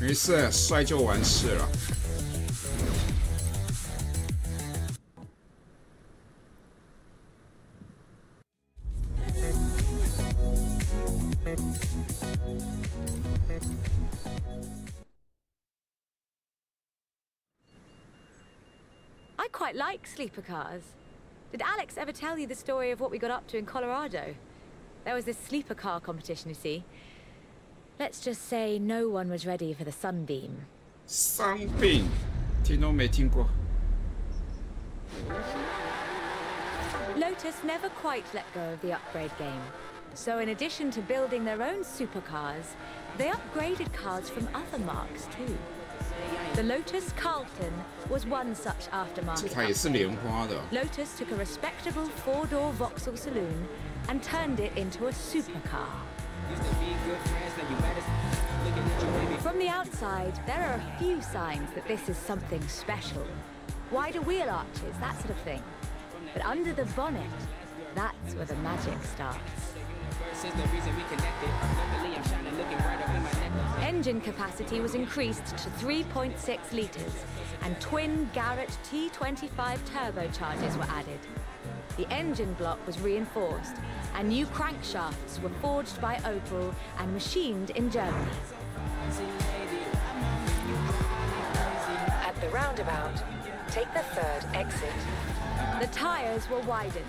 没事，摔就完事了。I quite like sleeper cars. Did Alex ever tell you the story of what we got up to in Colorado? There was this sleeper car competition, you see. Let's just say no one was ready for the Sunbeam. Sunbeam， 听都没听过。 Lotus never quite let go of the upgrade game. So in addition to building their own supercars, they upgraded cars from other marques too. The Lotus Carlton was one such aftermarket 它也是莲花的。 Lotus took a respectable four-door Vauxhall saloon and turned it into a supercar. From the outside, there are a few signs that this is something special. Wider wheel arches, that sort of thing. But under the bonnet, that's where the magic starts. Engine capacity was increased to 3.6 litres, and twin Garrett T25 turbochargers were added. The engine block was reinforced, and new crankshafts were forged by Opel and machined in Germany. At the roundabout, take the third exit. The tyres were widened,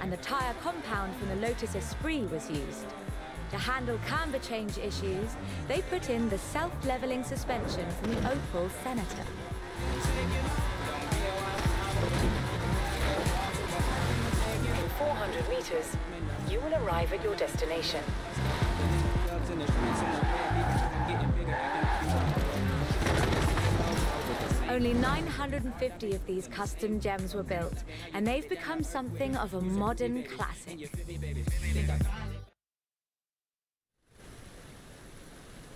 and the tyre compound from the Lotus Esprit was used. To handle camber change issues, they put in the self-leveling suspension from the Opel Senator. In 400 meters, you will arrive at your destination. Only 950 of these custom gems were built, and they've become something of a modern classic.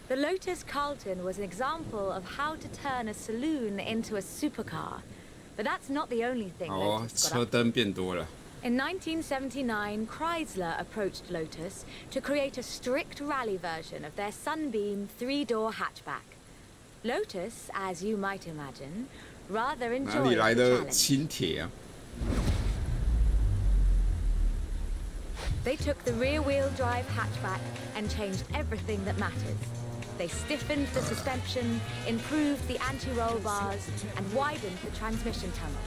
The Lotus Carlton was an example of how to turn a saloon into a supercar. But that's not the only thing Lotus got up to. 车灯变多了。 In 1979, Chrysler approached Lotus to create a strict rally version of their Sunbeam three-door hatchback. Lotus, as you might imagine, rather enjoyed the 哪里来的 challenge. 轻铁啊？ They took the rear-wheel drive hatchback and changed everything that matters. They stiffened the suspension, improved the anti-roll bars, and widened the transmission tunnel.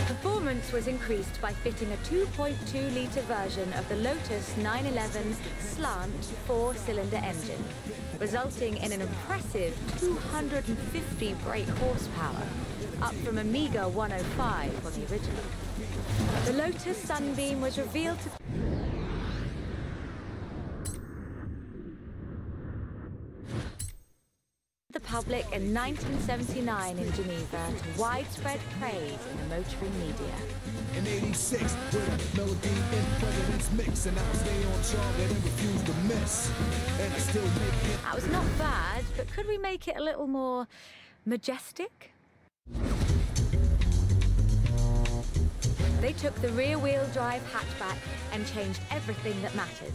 Performance was increased by fitting a 2.2-litre version of the Lotus 911 slant four-cylinder engine, resulting in an impressive 250 brake horsepower, up from a meager 105 on the original. The Lotus Sunbeam was revealed to the public in 1979 in Geneva to widespread praise in the motoring media. In 86, with melody in President's mix, and I stay on target and refuse to miss. And I still make it. That was not bad, but could we make it a little more majestic? They took the rear-wheel drive hatchback and changed everything that matters.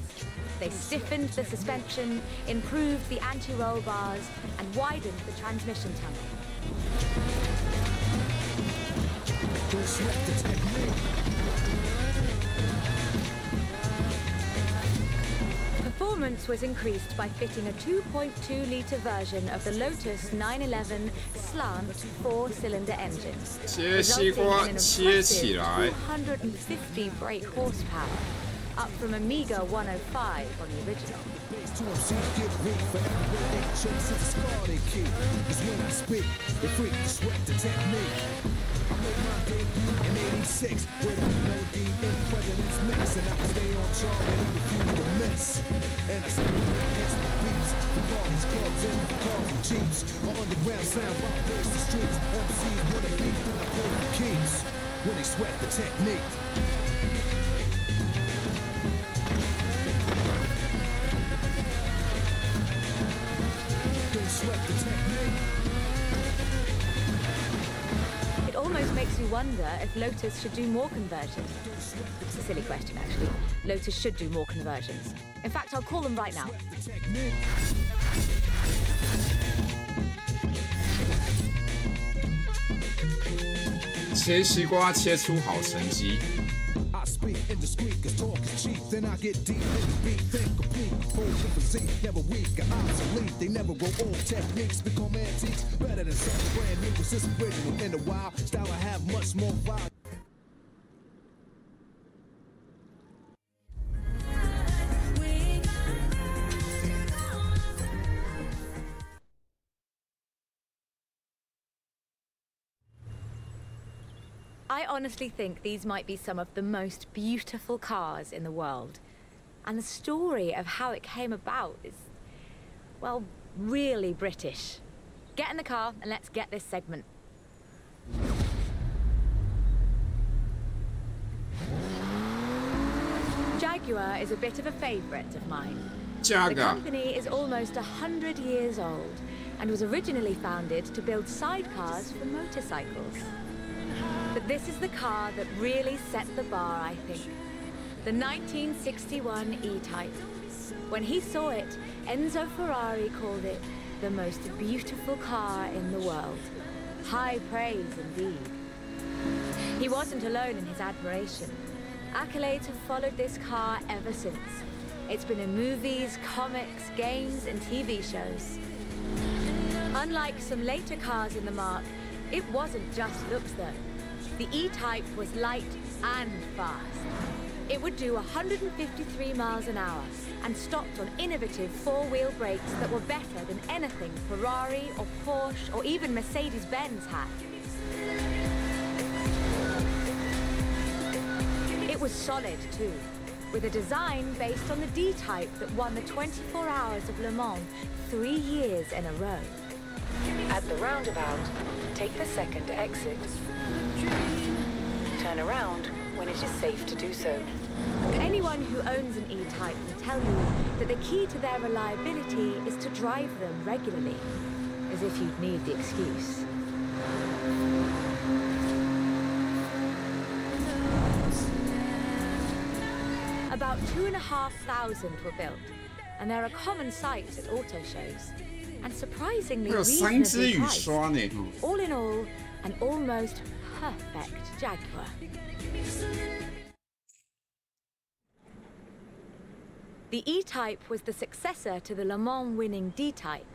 They stiffened the suspension, improved the anti-roll bars, and widened the transmission tunnel. Performance was increased by fitting a 2.2-litre version of the Lotus 911 slant four-cylinder engine, resulting in an impressive 250 brake horsepower, up from a meager 105 on the original. Two MCs get weak for every word they choke since the scar they keep. Cause when I speak, they freak the sweat the technique. I made my debut in '86 with a melody in President's Mix, and I can stay on chart and refuse to miss. And I still against the beats, the parties, clubs, and the cars and jeeps. My underground sound vibrates the streets. MCs wanna beat when I play the keys. When they sweat the technique. It almost makes you wonder if Lotus should do more conversions. It's a silly question, actually. Lotus should do more conversions. In fact, I'll call them right now.切西瓜切出好成绩。 I speak indiscreet, cause talk is cheap. Then I get deep in the beat, think complete. Full of physique, never weak or obsolete. They never grow old, techniques become antiques. Better than something brand new, cause it's original. In the wild, style I have much more value. I honestly think these might be some of the most beautiful cars in the world. And the story of how it came about is, well, really British. Get in the car and let's get this segment. Jaguar is a bit of a favourite of mine. The company is almost 100 years old and was originally founded to build sidecars for motorcycles. But this is the car that really set the bar, I think. The 1961 E-Type. When he saw it, Enzo Ferrari called it the most beautiful car in the world. High praise indeed. He wasn't alone in his admiration. Accolades have followed this car ever since. It's been in movies, comics, games, and TV shows. Unlike some later cars in the marque, it wasn't just looks though. The E-Type was light and fast. It would do 153 miles an hour and stopped on innovative four-wheel brakes that were better than anything Ferrari or Porsche or even Mercedes-Benz had. It was solid too, with a design based on the D-Type that won the 24 Hours of Le Mans 3 years in a row. At the roundabout, take the second exit. Turn around when it is safe to do so. Anyone who owns an E-Type will tell you that the key to their reliability is to drive them regularly, as if you'd need the excuse. About 2,500 were built, and they're a common sight at auto shows. And surprisingly reasonably priced. All in all, an almost perfect Jaguar. The E-Type was the successor to the Le Mans winning D-Type.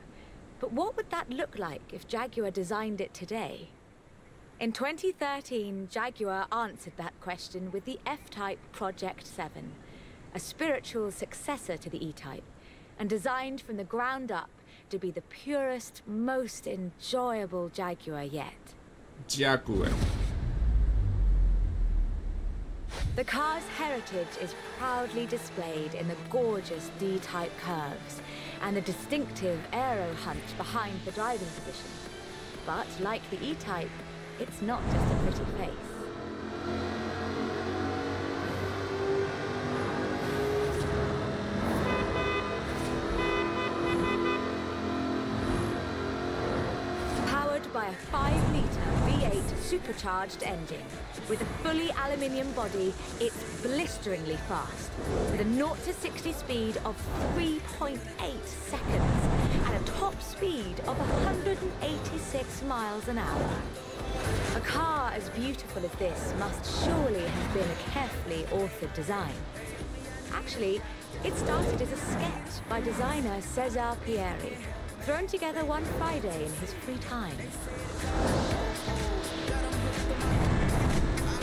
But what would that look like if Jaguar designed it today? In 2013, Jaguar answered that question with the F-Type Project 7, a spiritual successor to the E-Type, and designed from the ground up to be the purest, most enjoyable Jaguar yet. Jaguar. The car's heritage is proudly displayed in the gorgeous D-Type curves and the distinctive aero hunt behind the driving position. But like the E-Type, it's not just a pretty face. By a 5-litre V8 supercharged engine. With a fully aluminium body, it's blisteringly fast, with a 0 to 60 speed of 3.8 seconds and a top speed of 186 miles an hour. A car as beautiful as this must surely have been a carefully authored design. Actually, it started as a sketch by designer Cesar Pieri, thrown together one Friday in his free time.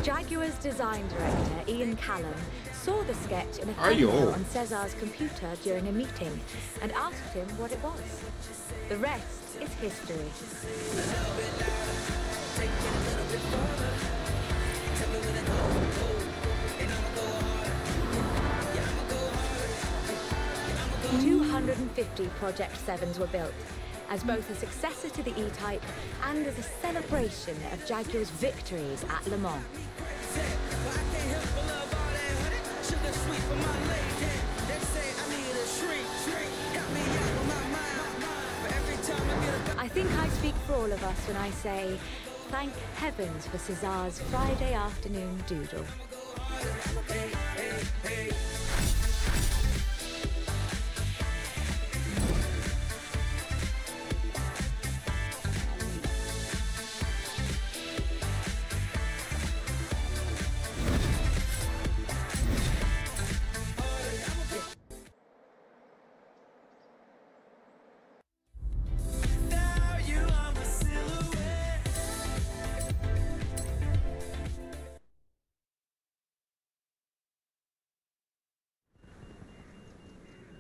Jaguar's design director, Ian Callum, saw the sketch in a thumbnail on Cesar's computer during a meeting and asked him what it was. The rest is history. "250 Project 7s were built, as both a successor to the E-Type and as a celebration of Jaguar's victories at Le Mans. I think I speak for all of us when I say, thank heavens for Cesar's Friday afternoon doodle.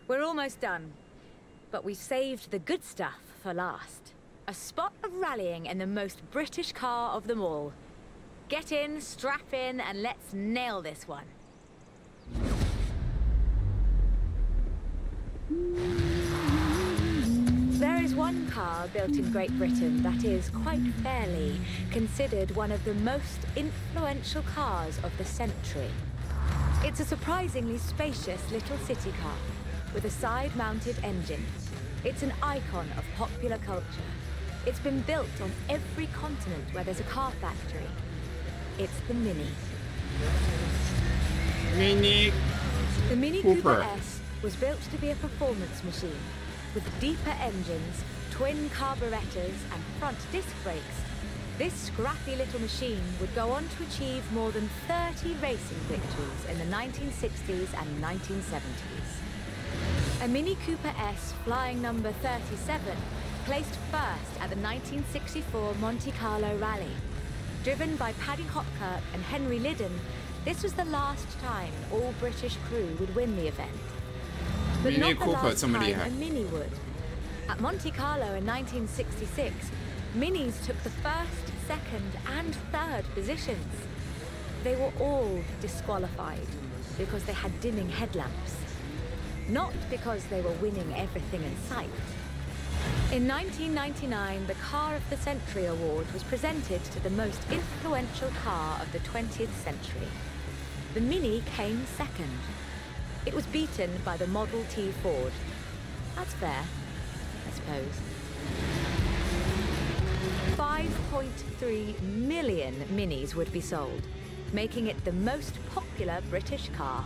We're almost done, but we've saved the good stuff for last. A spot of rallying in the most British car of them all. Get in, strap in, and let's nail this one. There is one car built in Great Britain that is, quite fairly, considered one of the most influential cars of the century. It's a surprisingly spacious little city car with a side-mounted engine. It's an icon of popular culture. It's been built on every continent where there's a car factory. It's the Mini. The Mini Cooper S was built to be a performance machine with deeper engines, twin carburetors, and front disc brakes. This scrappy little machine would go on to achieve more than 30 racing victories in the 1960s and 1970s. A Mini Cooper S flying number 37 placed first at the 1964 Monte Carlo Rally. Driven by Paddy Hopkirk and Henry Liddon, this was the last time an all-British crew would win the event. But not the last time a Mini would. At Monte Carlo in 1966, Minis took the first, second and third positions. They were all disqualified because they had dimming headlamps. Not because they were winning everything in sight. In 1999, the Car of the Century Award was presented to the most influential car of the 20th century. The Mini came second. It was beaten by the Model T Ford. That's fair, I suppose. 5.3 million Minis would be sold, making it the most popular British car.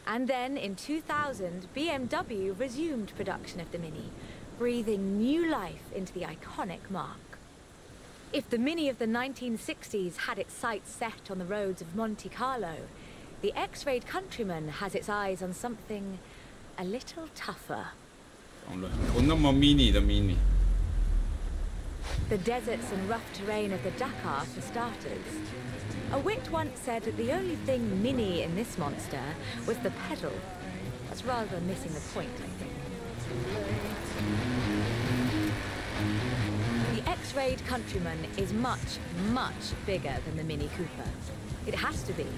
And then, in 2000, BMW resumed production of the Mini, breathing new life into the iconic mark. If the Mini of the 1960s had its sights set on the roads of Monte Carlo, the X-Rayed Countryman has its eyes on something a little tougher. The deserts and rough terrain of the Dakar, for starters. A wit once said that the only thing Mini in this monster was the pedal. That's rather than missing the point, I think. The X-Rayed Countryman is much, much bigger than the Mini Cooper. It has to be.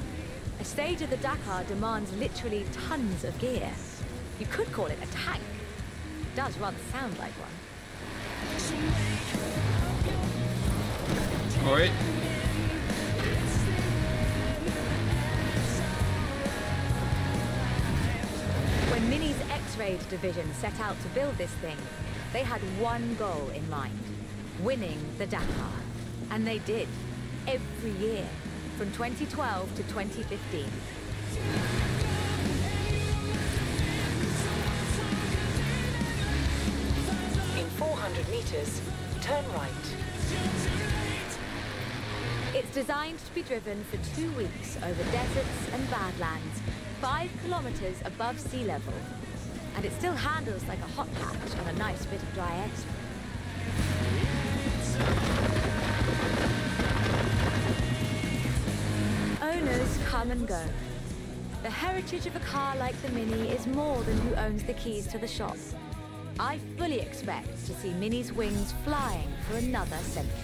A stage of the Dakar demands literally tons of gear. You could call it a tank. It does rather sound like one. Oi. When Mini's X-Rayed division set out to build this thing, they had one goal in mind: winning the Dakar. And they did, every year, from 2012 to 2015. In 400 meters, turn right. It's designed to be driven for 2 weeks over deserts and badlands, 5 kilometers above sea level. And it still handles like a hot hatch on a nice bit of dry air. owners come and go. The heritage of a car like the Mini is more than who owns the keys to the shop. I fully expect to see Mini's wings flying for another century.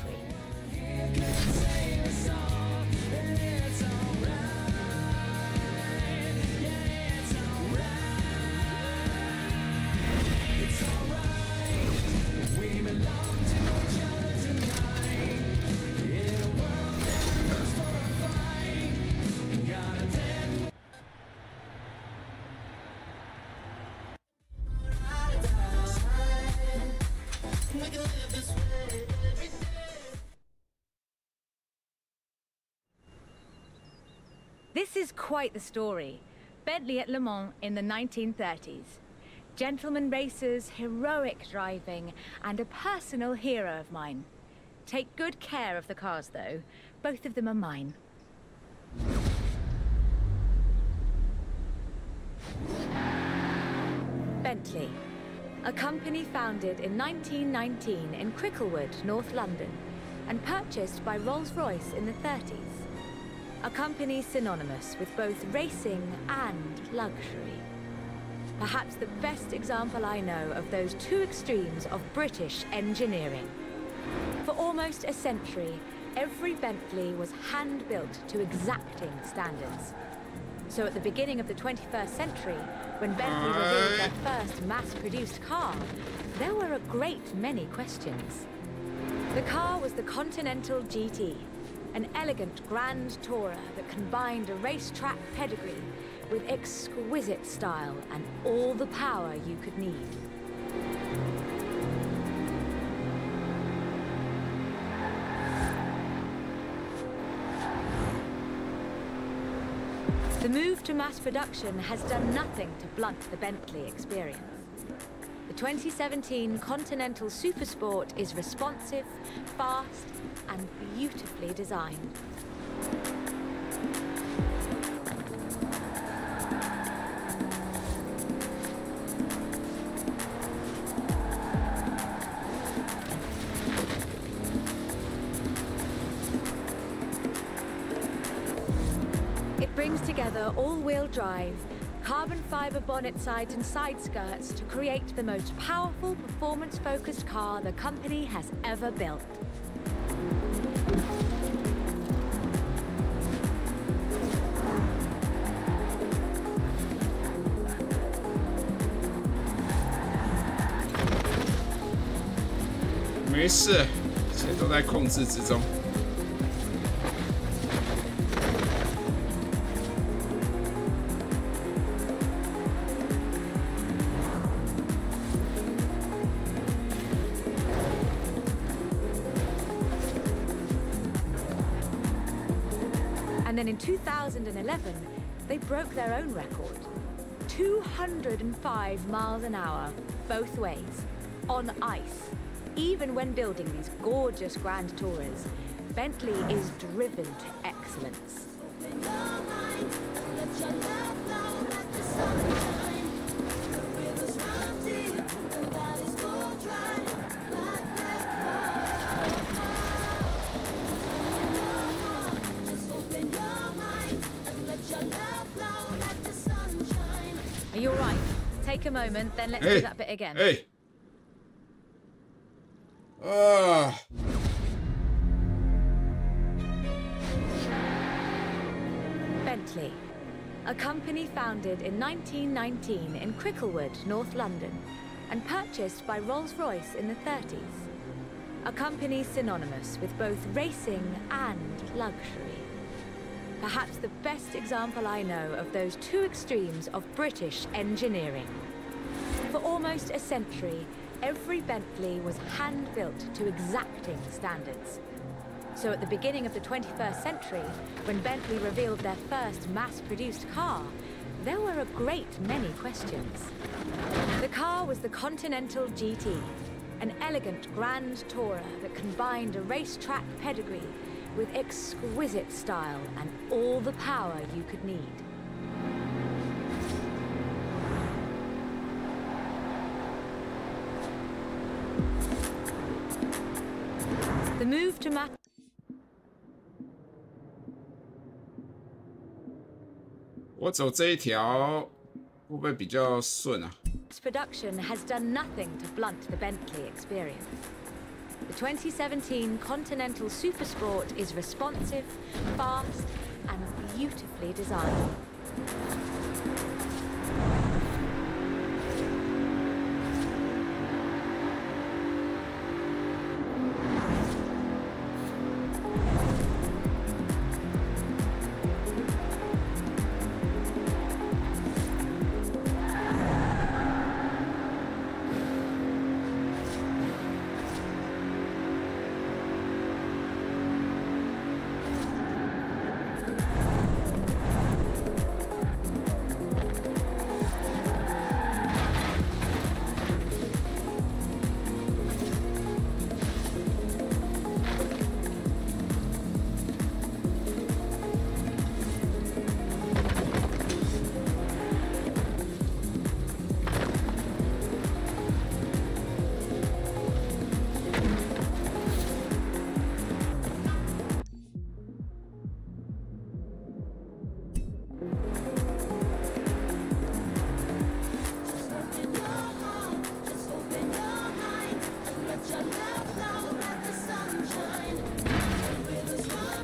This is quite the story. Bentley at Le Mans in the 1930s. Gentleman racers, heroic driving, and a personal hero of mine. Take good care of the cars, though. Both of them are mine. Bentley, a company founded in 1919 in Cricklewood, North London, and purchased by Rolls-Royce in the 30s. A company synonymous with both racing and luxury. Perhaps the best example I know of those two extremes of British engineering. For almost a century, every Bentley was hand-built to exacting standards. So at the beginning of the 21st century, when Bentley revealed their first mass-produced car, there were a great many questions. The car was the Continental GT, an elegant grand tourer that combined a racetrack pedigree with exquisite style and all the power you could need. The move to mass production has done nothing to blunt the Bentley experience. The 2017 Continental Supersport is responsive, fast, and beautifully designed. It brings together all-wheel drive, carbon fiber bonnet sides and side skirts to create the most powerful, performance-focused car the company has ever built.没事，一切都在控制之中。And then in 2011, they broke their own record. 205 miles an hour, both ways, on ice. Even when building these gorgeous grand tourers, Bentley is driven to excellence. Are you all right? Take a moment, then let's do that bit again. Hey. Bentley, a company founded in 1919 in Cricklewood, North London, and purchased by Rolls-Royce in the 30s. A company synonymous with both racing and luxury. Perhaps the best example I know of those two extremes of British engineering. For almost a century, every Bentley was hand-built to exacting standards. So at the beginning of the 21st century, when Bentley revealed their first mass-produced car, there were a great many questions. The car was the Continental GT, an elegant grand tourer that combined a racetrack pedigree with exquisite style and all the power you could need. The move to 我走这一条会不会比较顺啊？ Production has done nothing to blunt the Bentley experience. The 2017 Continental Supersport is responsive, fast, and beautifully designed.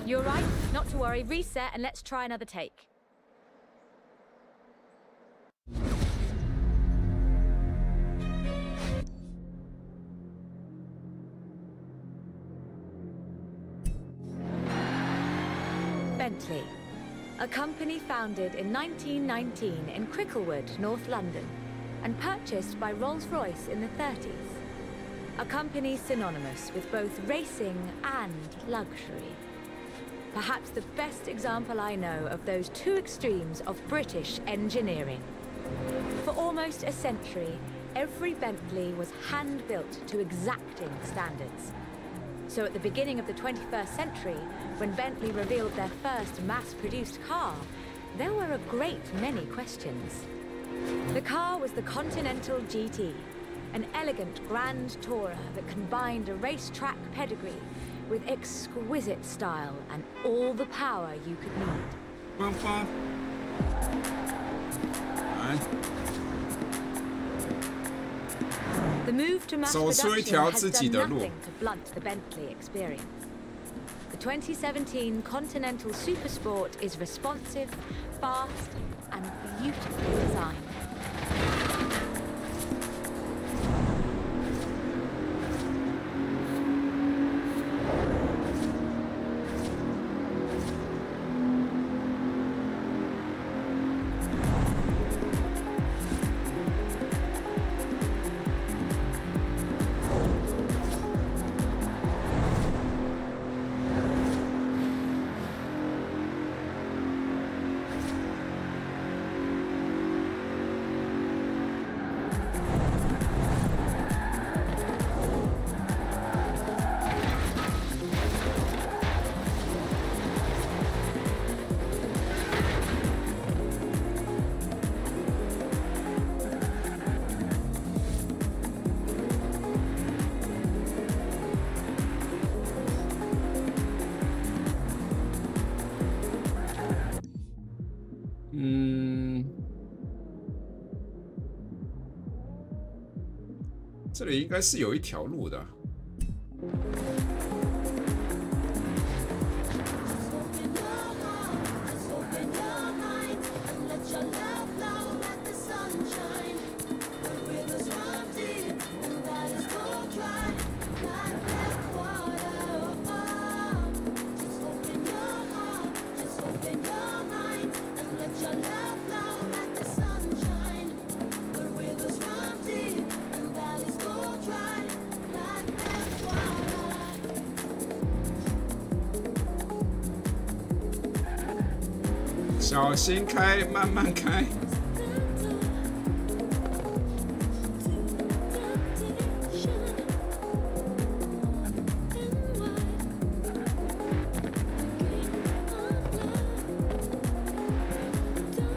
You're right, not to worry, reset and let's try another take. Bentley, a company founded in 1919 in Cricklewood, North London, and purchased by Rolls-Royce in the 30s. A company synonymous with both racing and luxury. Perhaps the best example I know of those two extremes of British engineering. For almost a century, every Bentley was hand-built to exacting standards. So at the beginning of the 21st century, when Bentley revealed their first mass-produced car, there were a great many questions. The car was the Continental GT, an elegant grand tourer that combined a racetrack pedigree with exquisite style and all the power you could need. The move to mass production has done nothing to blunt the Bentley experience. The 2017 Continental Supersport is responsive, fast, and beautifully designed.这里应该是有一条路的。小心开，慢慢开。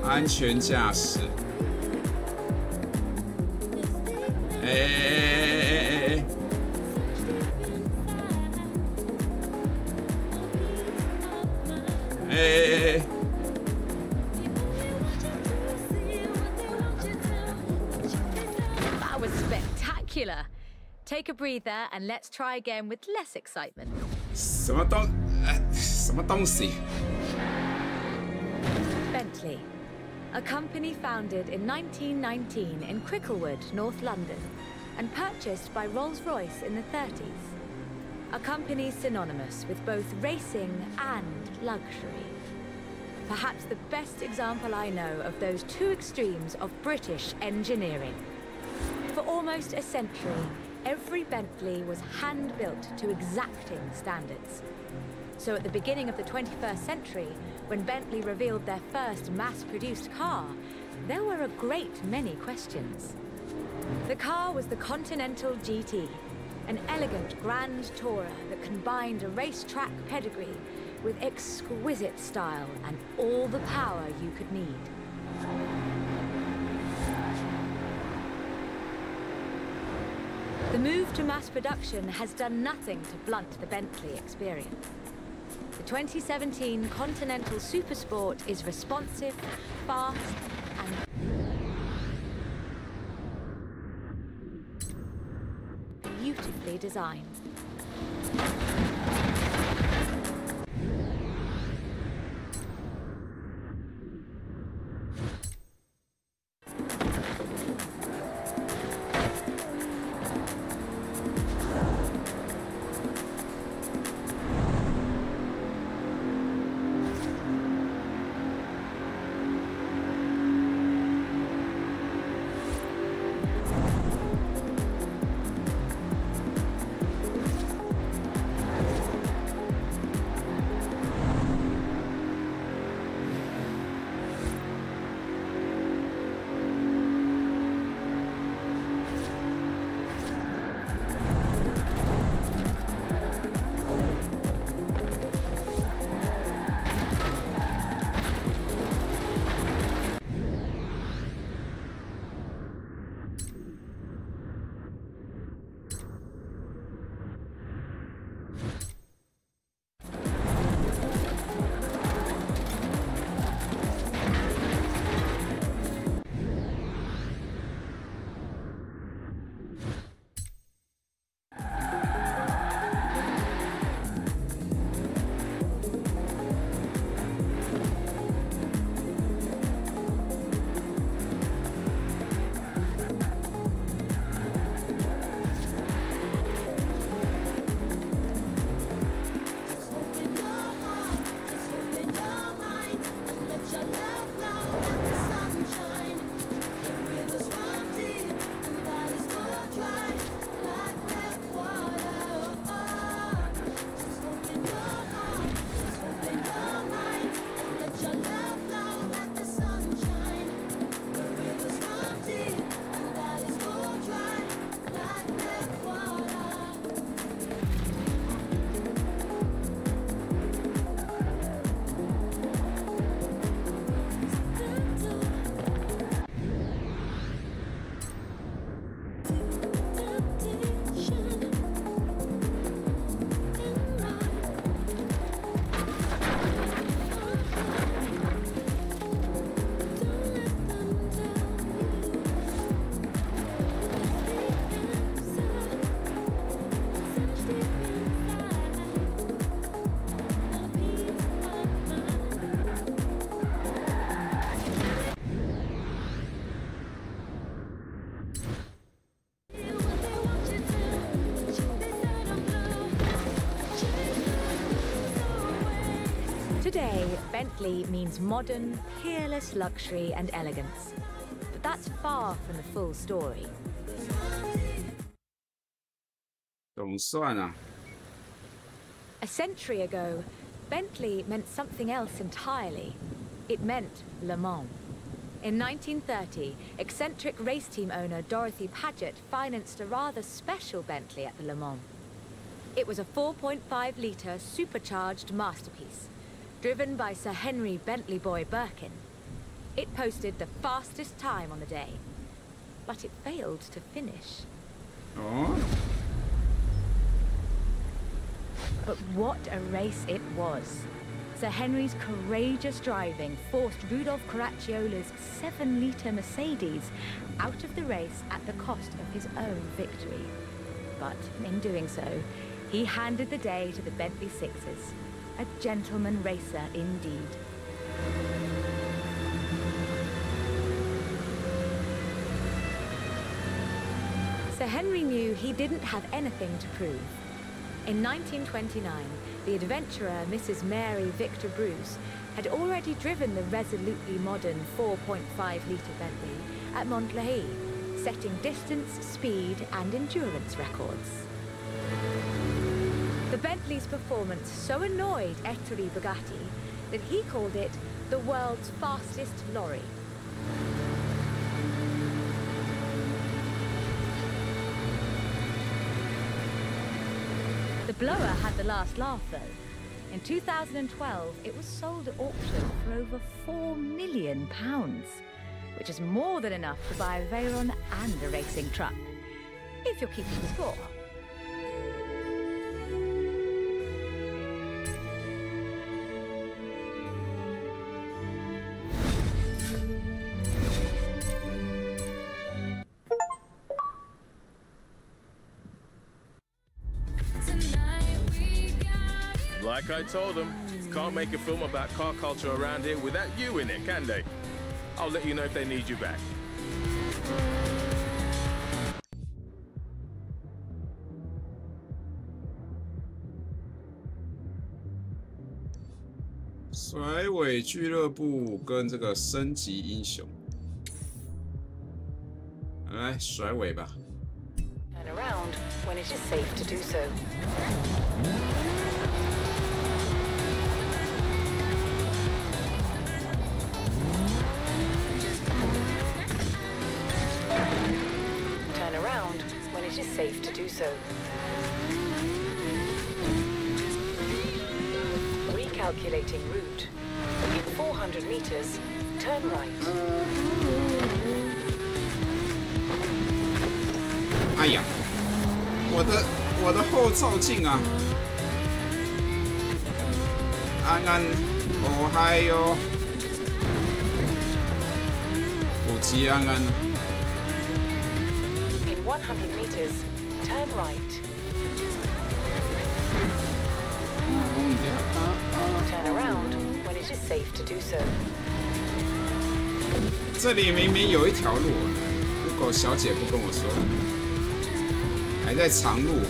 安全驾驶。spectacular. Take a breather and let's try again with less excitement. 什么东西 Bentley, a company founded in 1919 in Cricklewood, North London, and purchased by Rolls-Royce in the 30s. A company synonymous with both racing and luxury. Perhaps the best example I know of those two extremes of British engineering. For almost a century, every Bentley was hand-built to exacting standards. So at the beginning of the 21st century, when Bentley revealed their first mass-produced car, there were a great many questions. The car was the Continental GT, an elegant grand tourer that combined a racetrack pedigree with exquisite style and all the power you could need. The move to mass production has done nothing to blunt the Bentley experience. The 2017 Continental Supersport is responsive, fast, and beautifully designed. Today, Bentley means modern, peerless luxury and elegance. But that's far from the full story. 总算啊 A century ago, Bentley meant something else entirely. It meant Le Mans. In 1930, eccentric race team owner Dorothy Paget financed a rather special Bentley at the Le Mans. It was a 4.5-litre supercharged masterpiece, driven by Sir Henry Bentley Boy Birkin. It posted the fastest time on the day, but it failed to finish. Oh. But what a race it was. Sir Henry's courageous driving forced Rudolph Caracciolla's 7-litre Mercedes out of the race at the cost of his own victory. But in doing so, he handed the day to the Bentley Sixes, a gentleman racer indeed. Sir Henry knew he didn't have anything to prove. In 1929, the adventurer Mrs. Mary Victor Bruce had already driven the resolutely modern 4.5-litre Bentley at Montlhéry, setting distance, speed and endurance records. The Bentley's performance so annoyed Ettore Bugatti that he called it the world's fastest lorry. The blower had the last laugh, though. In 2012, it was sold at auction for over £4 million, which is more than enough to buy a Veyron and a racing truck, if you're keeping score. Like I told them, can't make a film about car culture around here without you in it, can they? I'll let you know if they need you back.甩尾俱乐部跟这个升级英雄，来甩尾吧。 Turn around when it is safe to do so. Turn around when it is safe to do so. Recalculating route. In 400 meters, turn right. 哎呀，我的后照镜啊！安安，哦嗨哟，普吉安安。In 100 meters, turn right. Turn around when it is safe to do so. 这里明明有一条路，如果小姐不跟我说，还在长路。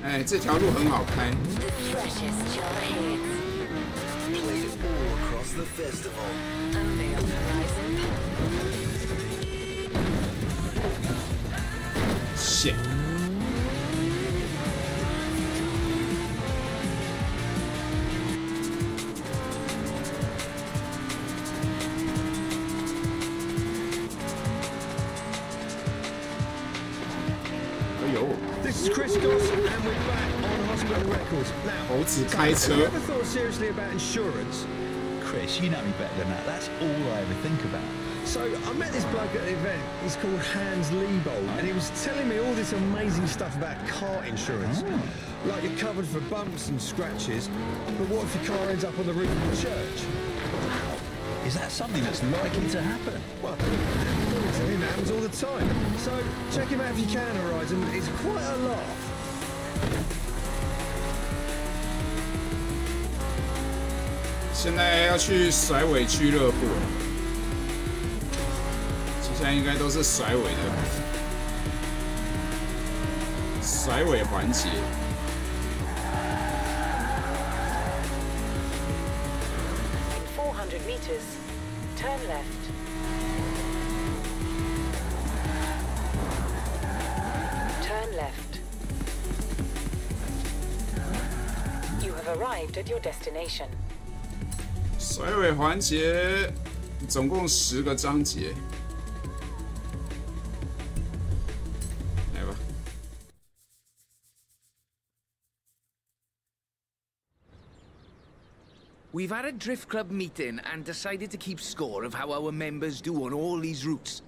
哎，这条路很好开。 Played all across the festival. Only on horizon. Shit. This is Chris Goss, and we're back on Hospital Records. Now, have you ever thought seriously about insurance? Chris, you know me better than that. That's all I ever think about. So, I met this bloke at the event. He's called Hans Liebold, and he was telling me all this amazing stuff about car insurance. Like you're covered for bumps and scratches, but what if your car ends up on the roof of the church? Is that something that's likely to happen? Well, it happens all the time. So, check him out if you can, Horizon. It's quite a laugh. 现在要去甩尾俱乐部了，接下来应该都是甩尾的甩尾环节。 400 meters, turn left. Turn left. You have arrived at your destination. 甩尾环节总共10个章节，来吧。 We've had a drift club meeting and decided to keep score of how our members do on all these routes.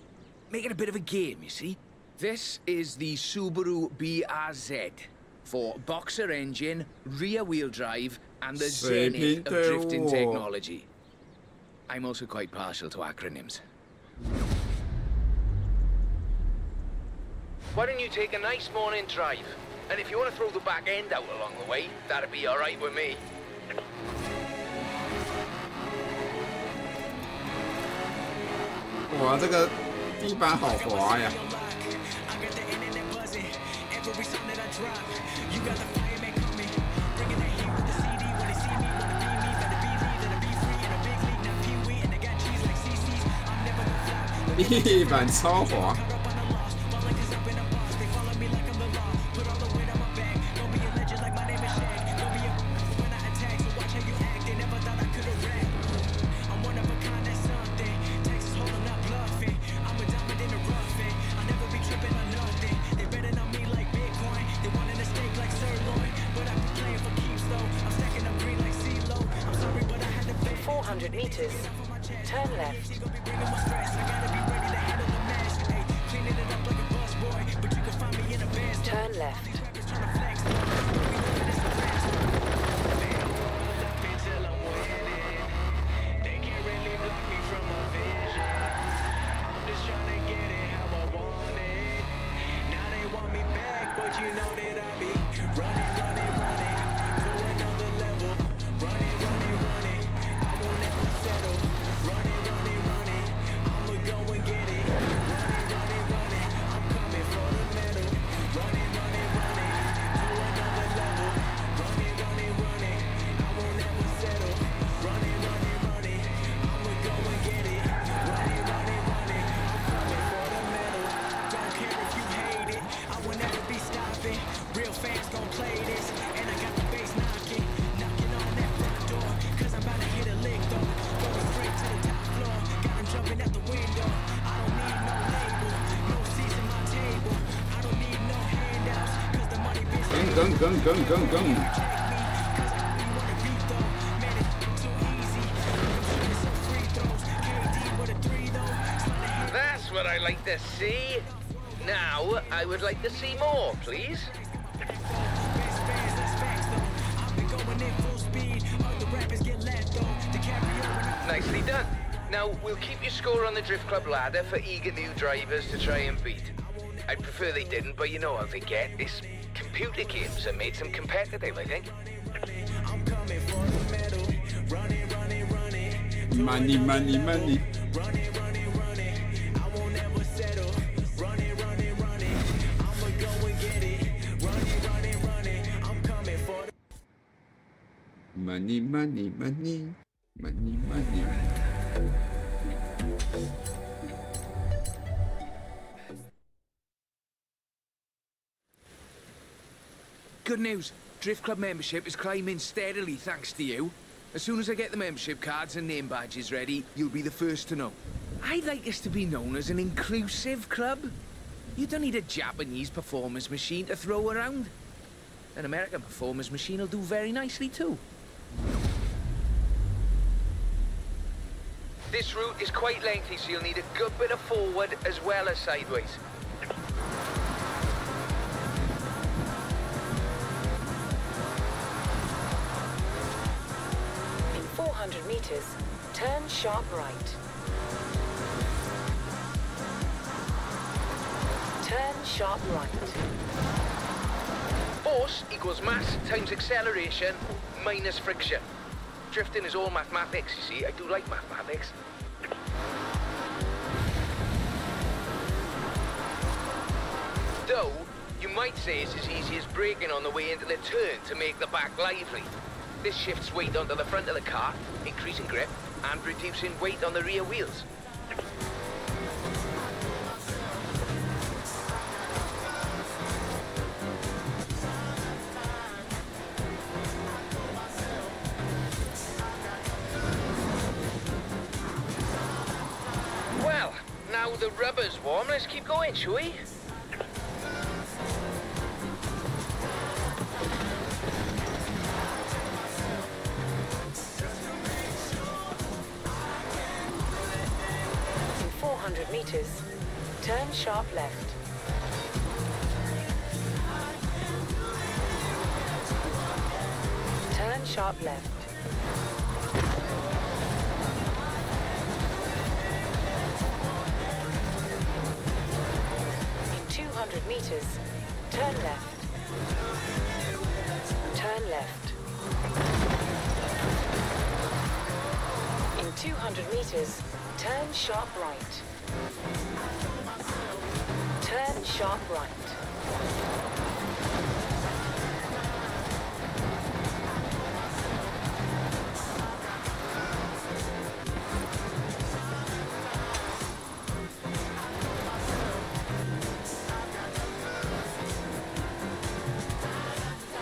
Make it a bit of a game, you see? This is the Subaru BRZ for boxer engine, rear-wheel drive, and the zenith of drifting technology. I'm also quite partial to acronyms. Why don't you take a nice morning drive? And if you want to throw the back end out along the way, that'd be all right with me. 哇，这个地板好滑呀！ 地板超滑。 400 meters, turn left. Turn left. Gung. That's what I like to see. Now, I would like to see more, please. Nicely done. Now, we'll keep your score on the Drift Club ladder for eager new drivers to try and beat. I'd prefer they didn't, but you know how they get. This computer games have made them competitive, I think. Money, money, money. Money, money, money. Money, money. Good news. Drift Club membership is climbing steadily thanks to you. As soon as I get the membership cards and name badges ready, you'll be the first to know. I'd like us to be known as an inclusive club. You don't need a Japanese performance machine to throw around. An American performance machine will do very nicely too. This route is quite lengthy, so you'll need a good bit of forward as well as sideways. In 400 meters, turn sharp right. Turn sharp right. Force equals mass times acceleration minus friction. Drifting is all mathematics, you see. I do like mathematics. Though, you might say it's as easy as braking on the way into the turn to make the back lively. This shifts weight onto the front of the car, increasing grip, and reducing weight on the rear wheels. Well, now the rubber's warm, let's keep going, shall we? In 400 meters, turn sharp left. sharp left. In 200 meters, turn left. Turn left. In 200 meters, turn sharp right. Turn sharp right.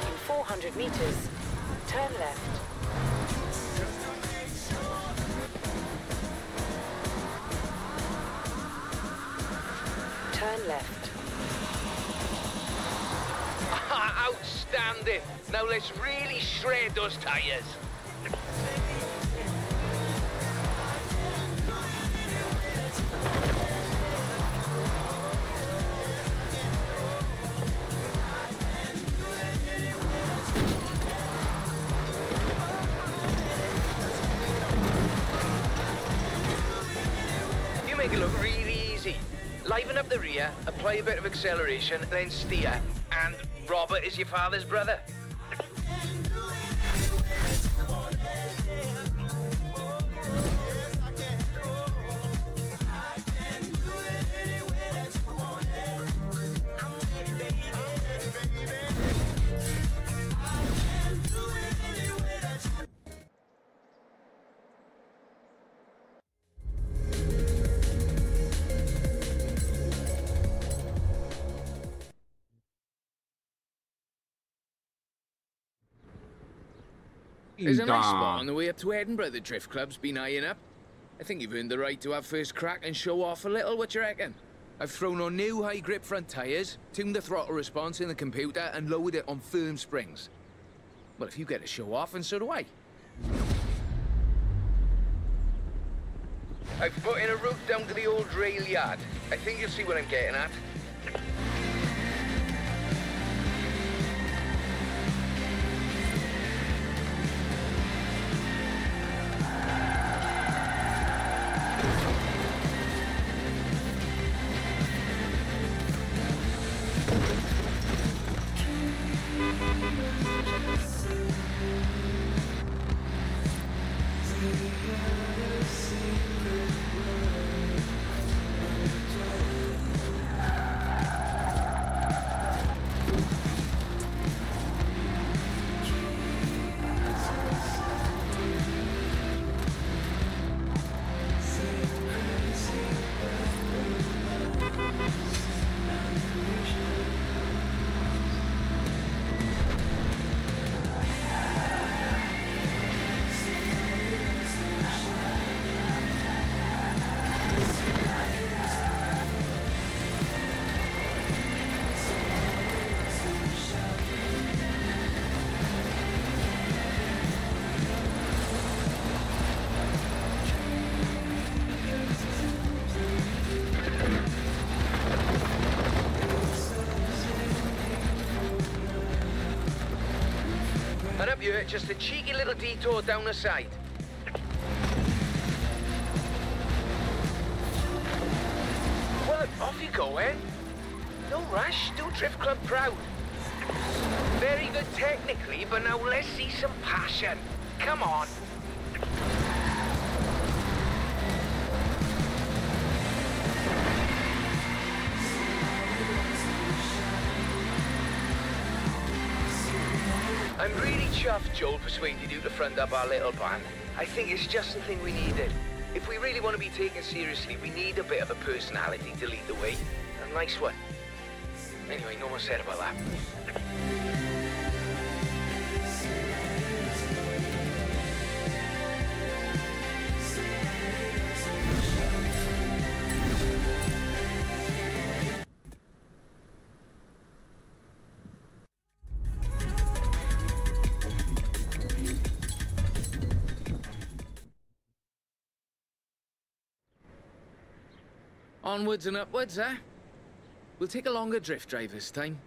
In 400 meters, turn left. Turn left. Outstanding! Now let's really shred those tires. You make it look really easy. Liven up the rear, apply a bit of acceleration, then steer. And Robert is your father's brother. There's a nice spot on the way up to Edinburgh the Drift Club's been eyeing up. I think you've earned the right to have first crack and show off a little, what you reckon? I've thrown on new high grip front tyres, tuned the throttle response in the computer and lowered it on firm springs. Well, if you get to show off, and so do I. I've put in a route down to the old rail yard. I think you'll see what I'm getting at. And up here, just a cheeky little detour down the side. Well, off you go, eh? No rush, do Drift Club proud. Very good technically, but now let's see some passion. Come on. I'm really chuffed Joel persuaded you to front up our little band. I think it's just the thing we needed. If we really want to be taken seriously, we need a bit of a personality to lead the way. A nice one. Anyway, no more said about that. Onwards and upwards, eh? We'll take a longer drift drive this time.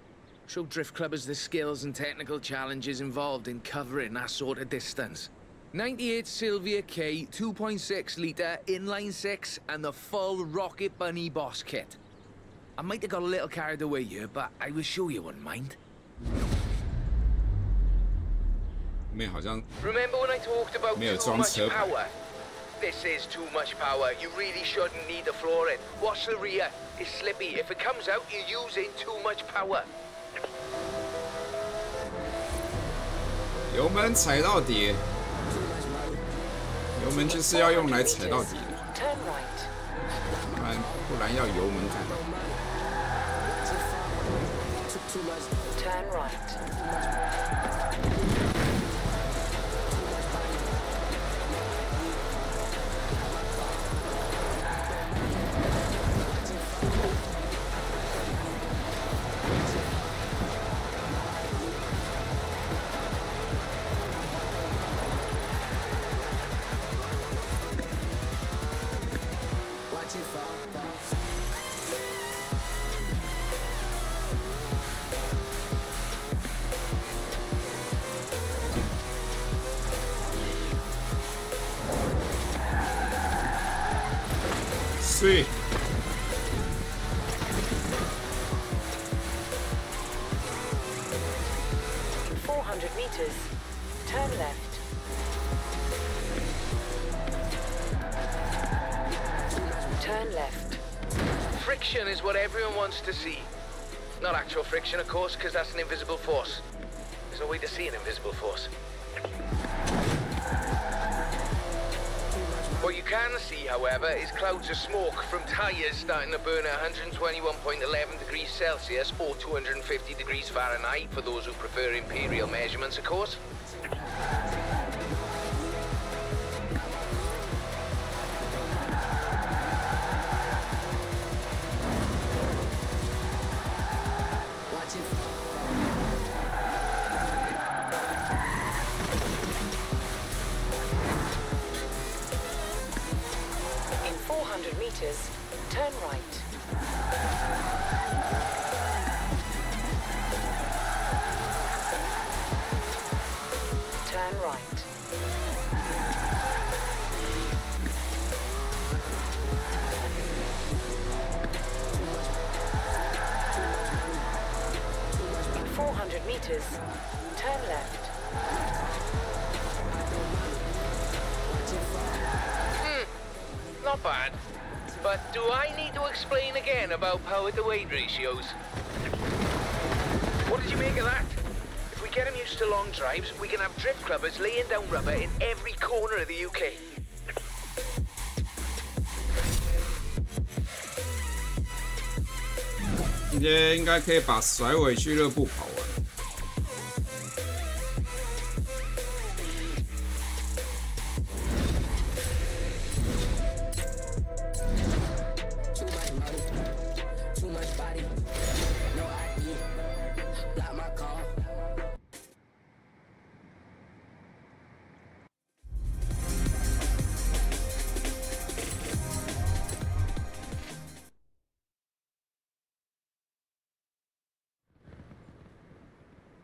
Show drift clubbers the skills and technical challenges involved in covering that sort of distance. 98 Sylvia K, 2.6 litre, inline 6, and the full Rocket Bunny boss kit. I might have got a little carried away here, but I was sure you wouldn't mind. Remember when I talked about too much power? This is too much power. You really shouldn't need to floor it. Watch the rear. It's slippy. If it comes out, you're using too much power. 油门踩到底，油门就是要用来踩到底的，不然要油门干嘛？ Turn right. Sweet. In 400 meters, turn left. Turn left. Friction is what everyone wants to see. Not actual friction, of course, because that's an invisible force. There's no way to see an invisible force. What you can see, however, is clouds of smoke from tyres starting to burn at 121.11 degrees Celsius or 250 degrees Fahrenheit, for those who prefer imperial measurements, of course. Meters, turn right. Turn right. In 400 meters, turn left. Not bad. But do I need to explain again about power to weight ratios? What did you make of that? If we get them used to long drives, we can have drift clubbers laying down rubber in every corner of the UK.今天应该可以把甩尾俱乐部跑完。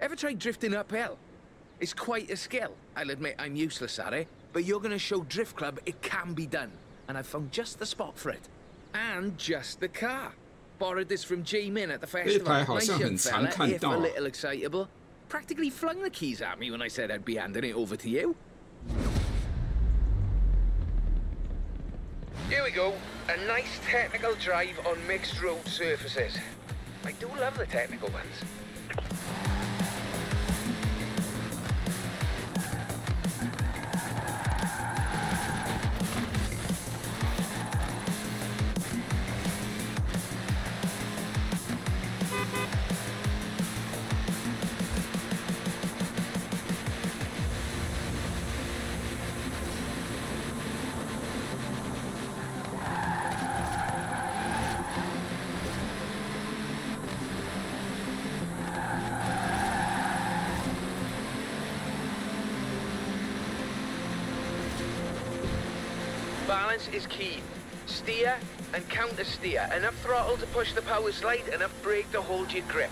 Ever tried drifting uphill? It's quite a skill. I'll admit I'm useless at it, but you're gonna show Drift Club it can be done. And I've found just the spot for it. And just the car. Borrowed this from J-Min at the festival. Nice young fella, if a little excitable. Practically flung the keys at me when I said I'd be handing it over to you. Here we go. A nice technical drive on mixed road surfaces. I do love the technical ones. Balance is key. Steer and counter steer. Enough throttle to push the power slide, enough brake to hold your grip.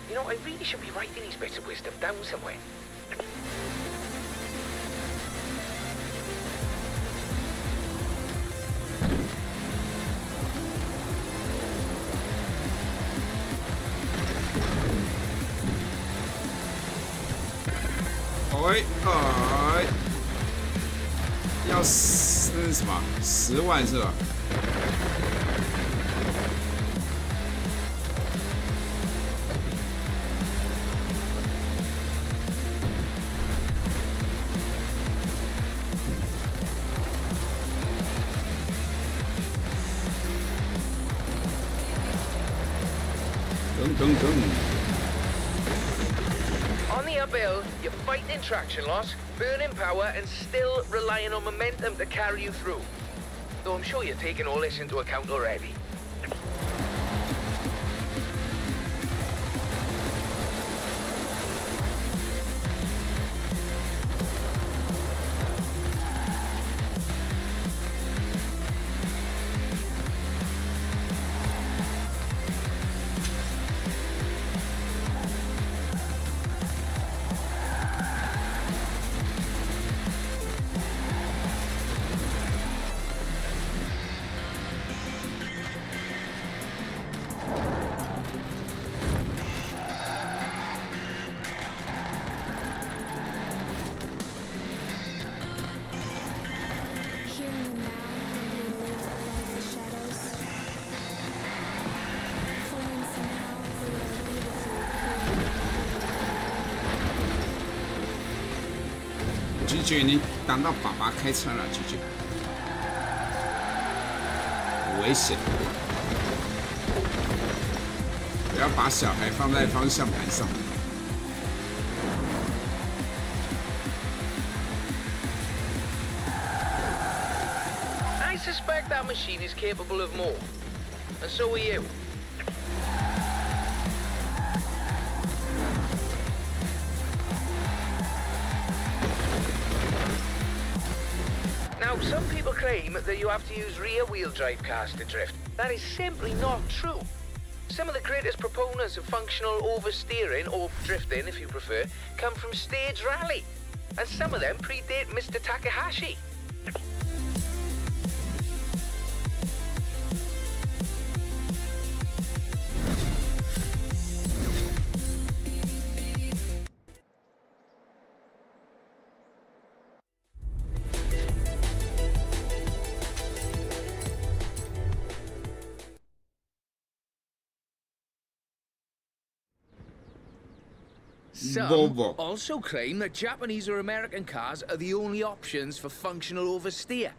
You know, I really should be writing these bits of wisdom down somewhere.哎，要那是什么？10万是吧？噔。 On the uphill, you're fighting traction loss, burning power, and still relying on momentum to carry you through. Though I'm sure you're taking all this into account already.菊菊，你挡到爸爸开车了，菊菊，危险！不要把小孩放在方向盘上。I suspect that machine is capable of more, and so are you. Now, some people claim that you have to use rear-wheel drive cars to drift. That is simply not true. Some of the greatest proponents of functional oversteering, or drifting if you prefer, come from stage rally. And some of them predate Mr. Takahashi. Some also claim that Japanese or American cars are the only options for functional oversteer.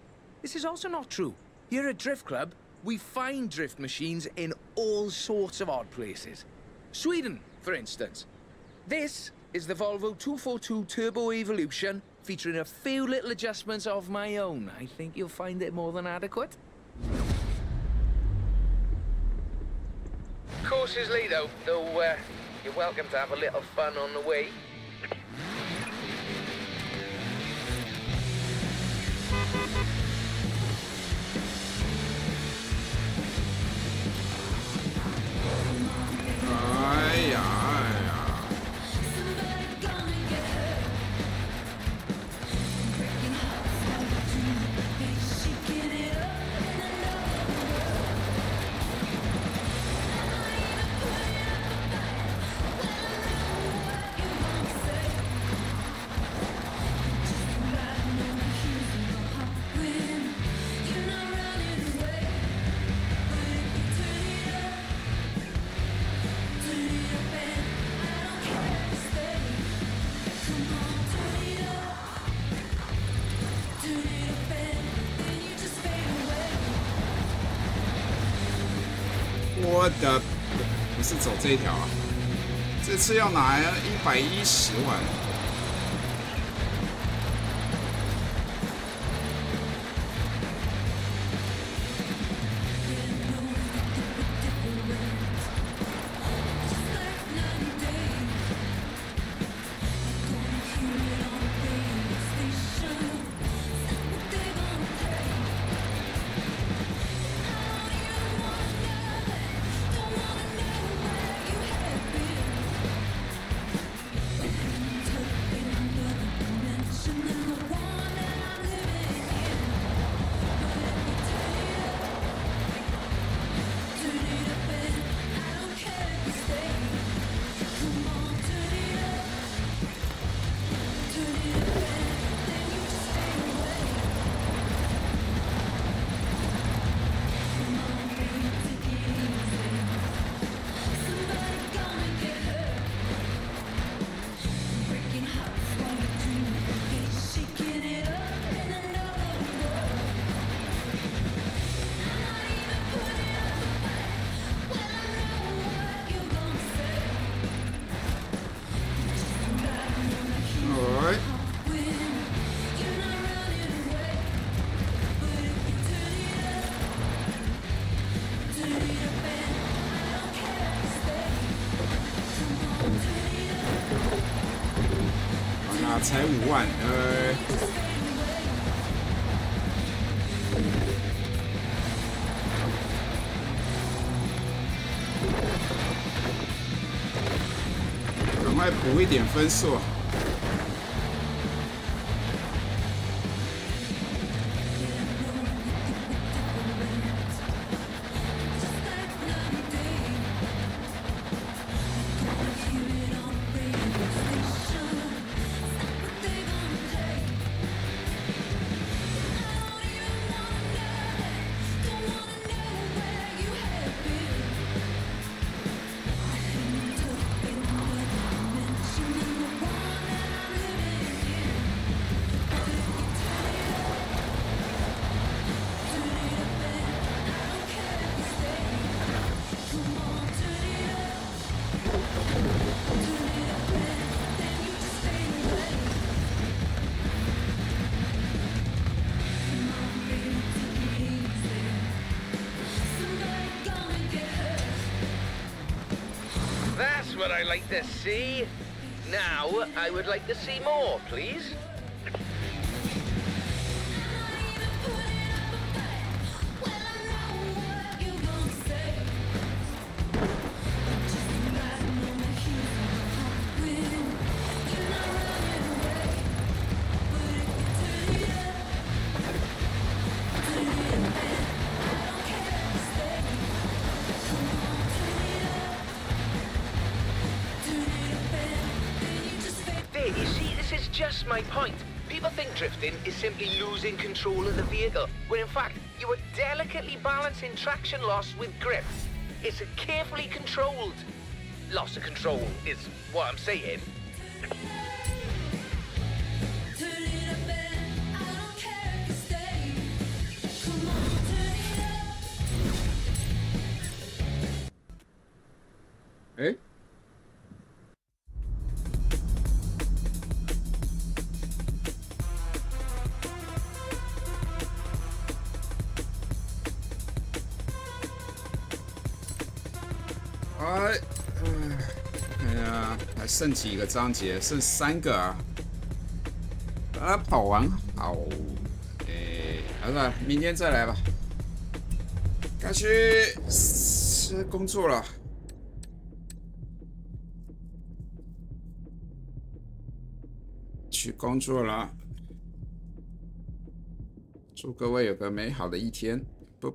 This is also not true. Here at Drift Club, we find drift machines in all sorts of odd places. Sweden, for instance. This is the Volvo 242 Turbo Evolution, featuring a few little adjustments of my own. I think you'll find it more than adequate. Course is late though, you're welcome to have a little fun on the way.我的不是走这一条啊，这次要拿110万。才5万，赶快补一点分数。That's what I like to see. Now, I would like to see more, please. You see, this is just my point. People think drifting is simply losing control of the vehicle, when in fact, you are delicately balancing traction loss with grip. It's a carefully controlled loss of control, is what I'm saying. Hey?哎呀，还剩几个章节？剩3个啊！把它跑完好。好了，明天再来吧。该去工作了。去工作了。祝各位有个美好的一天。不。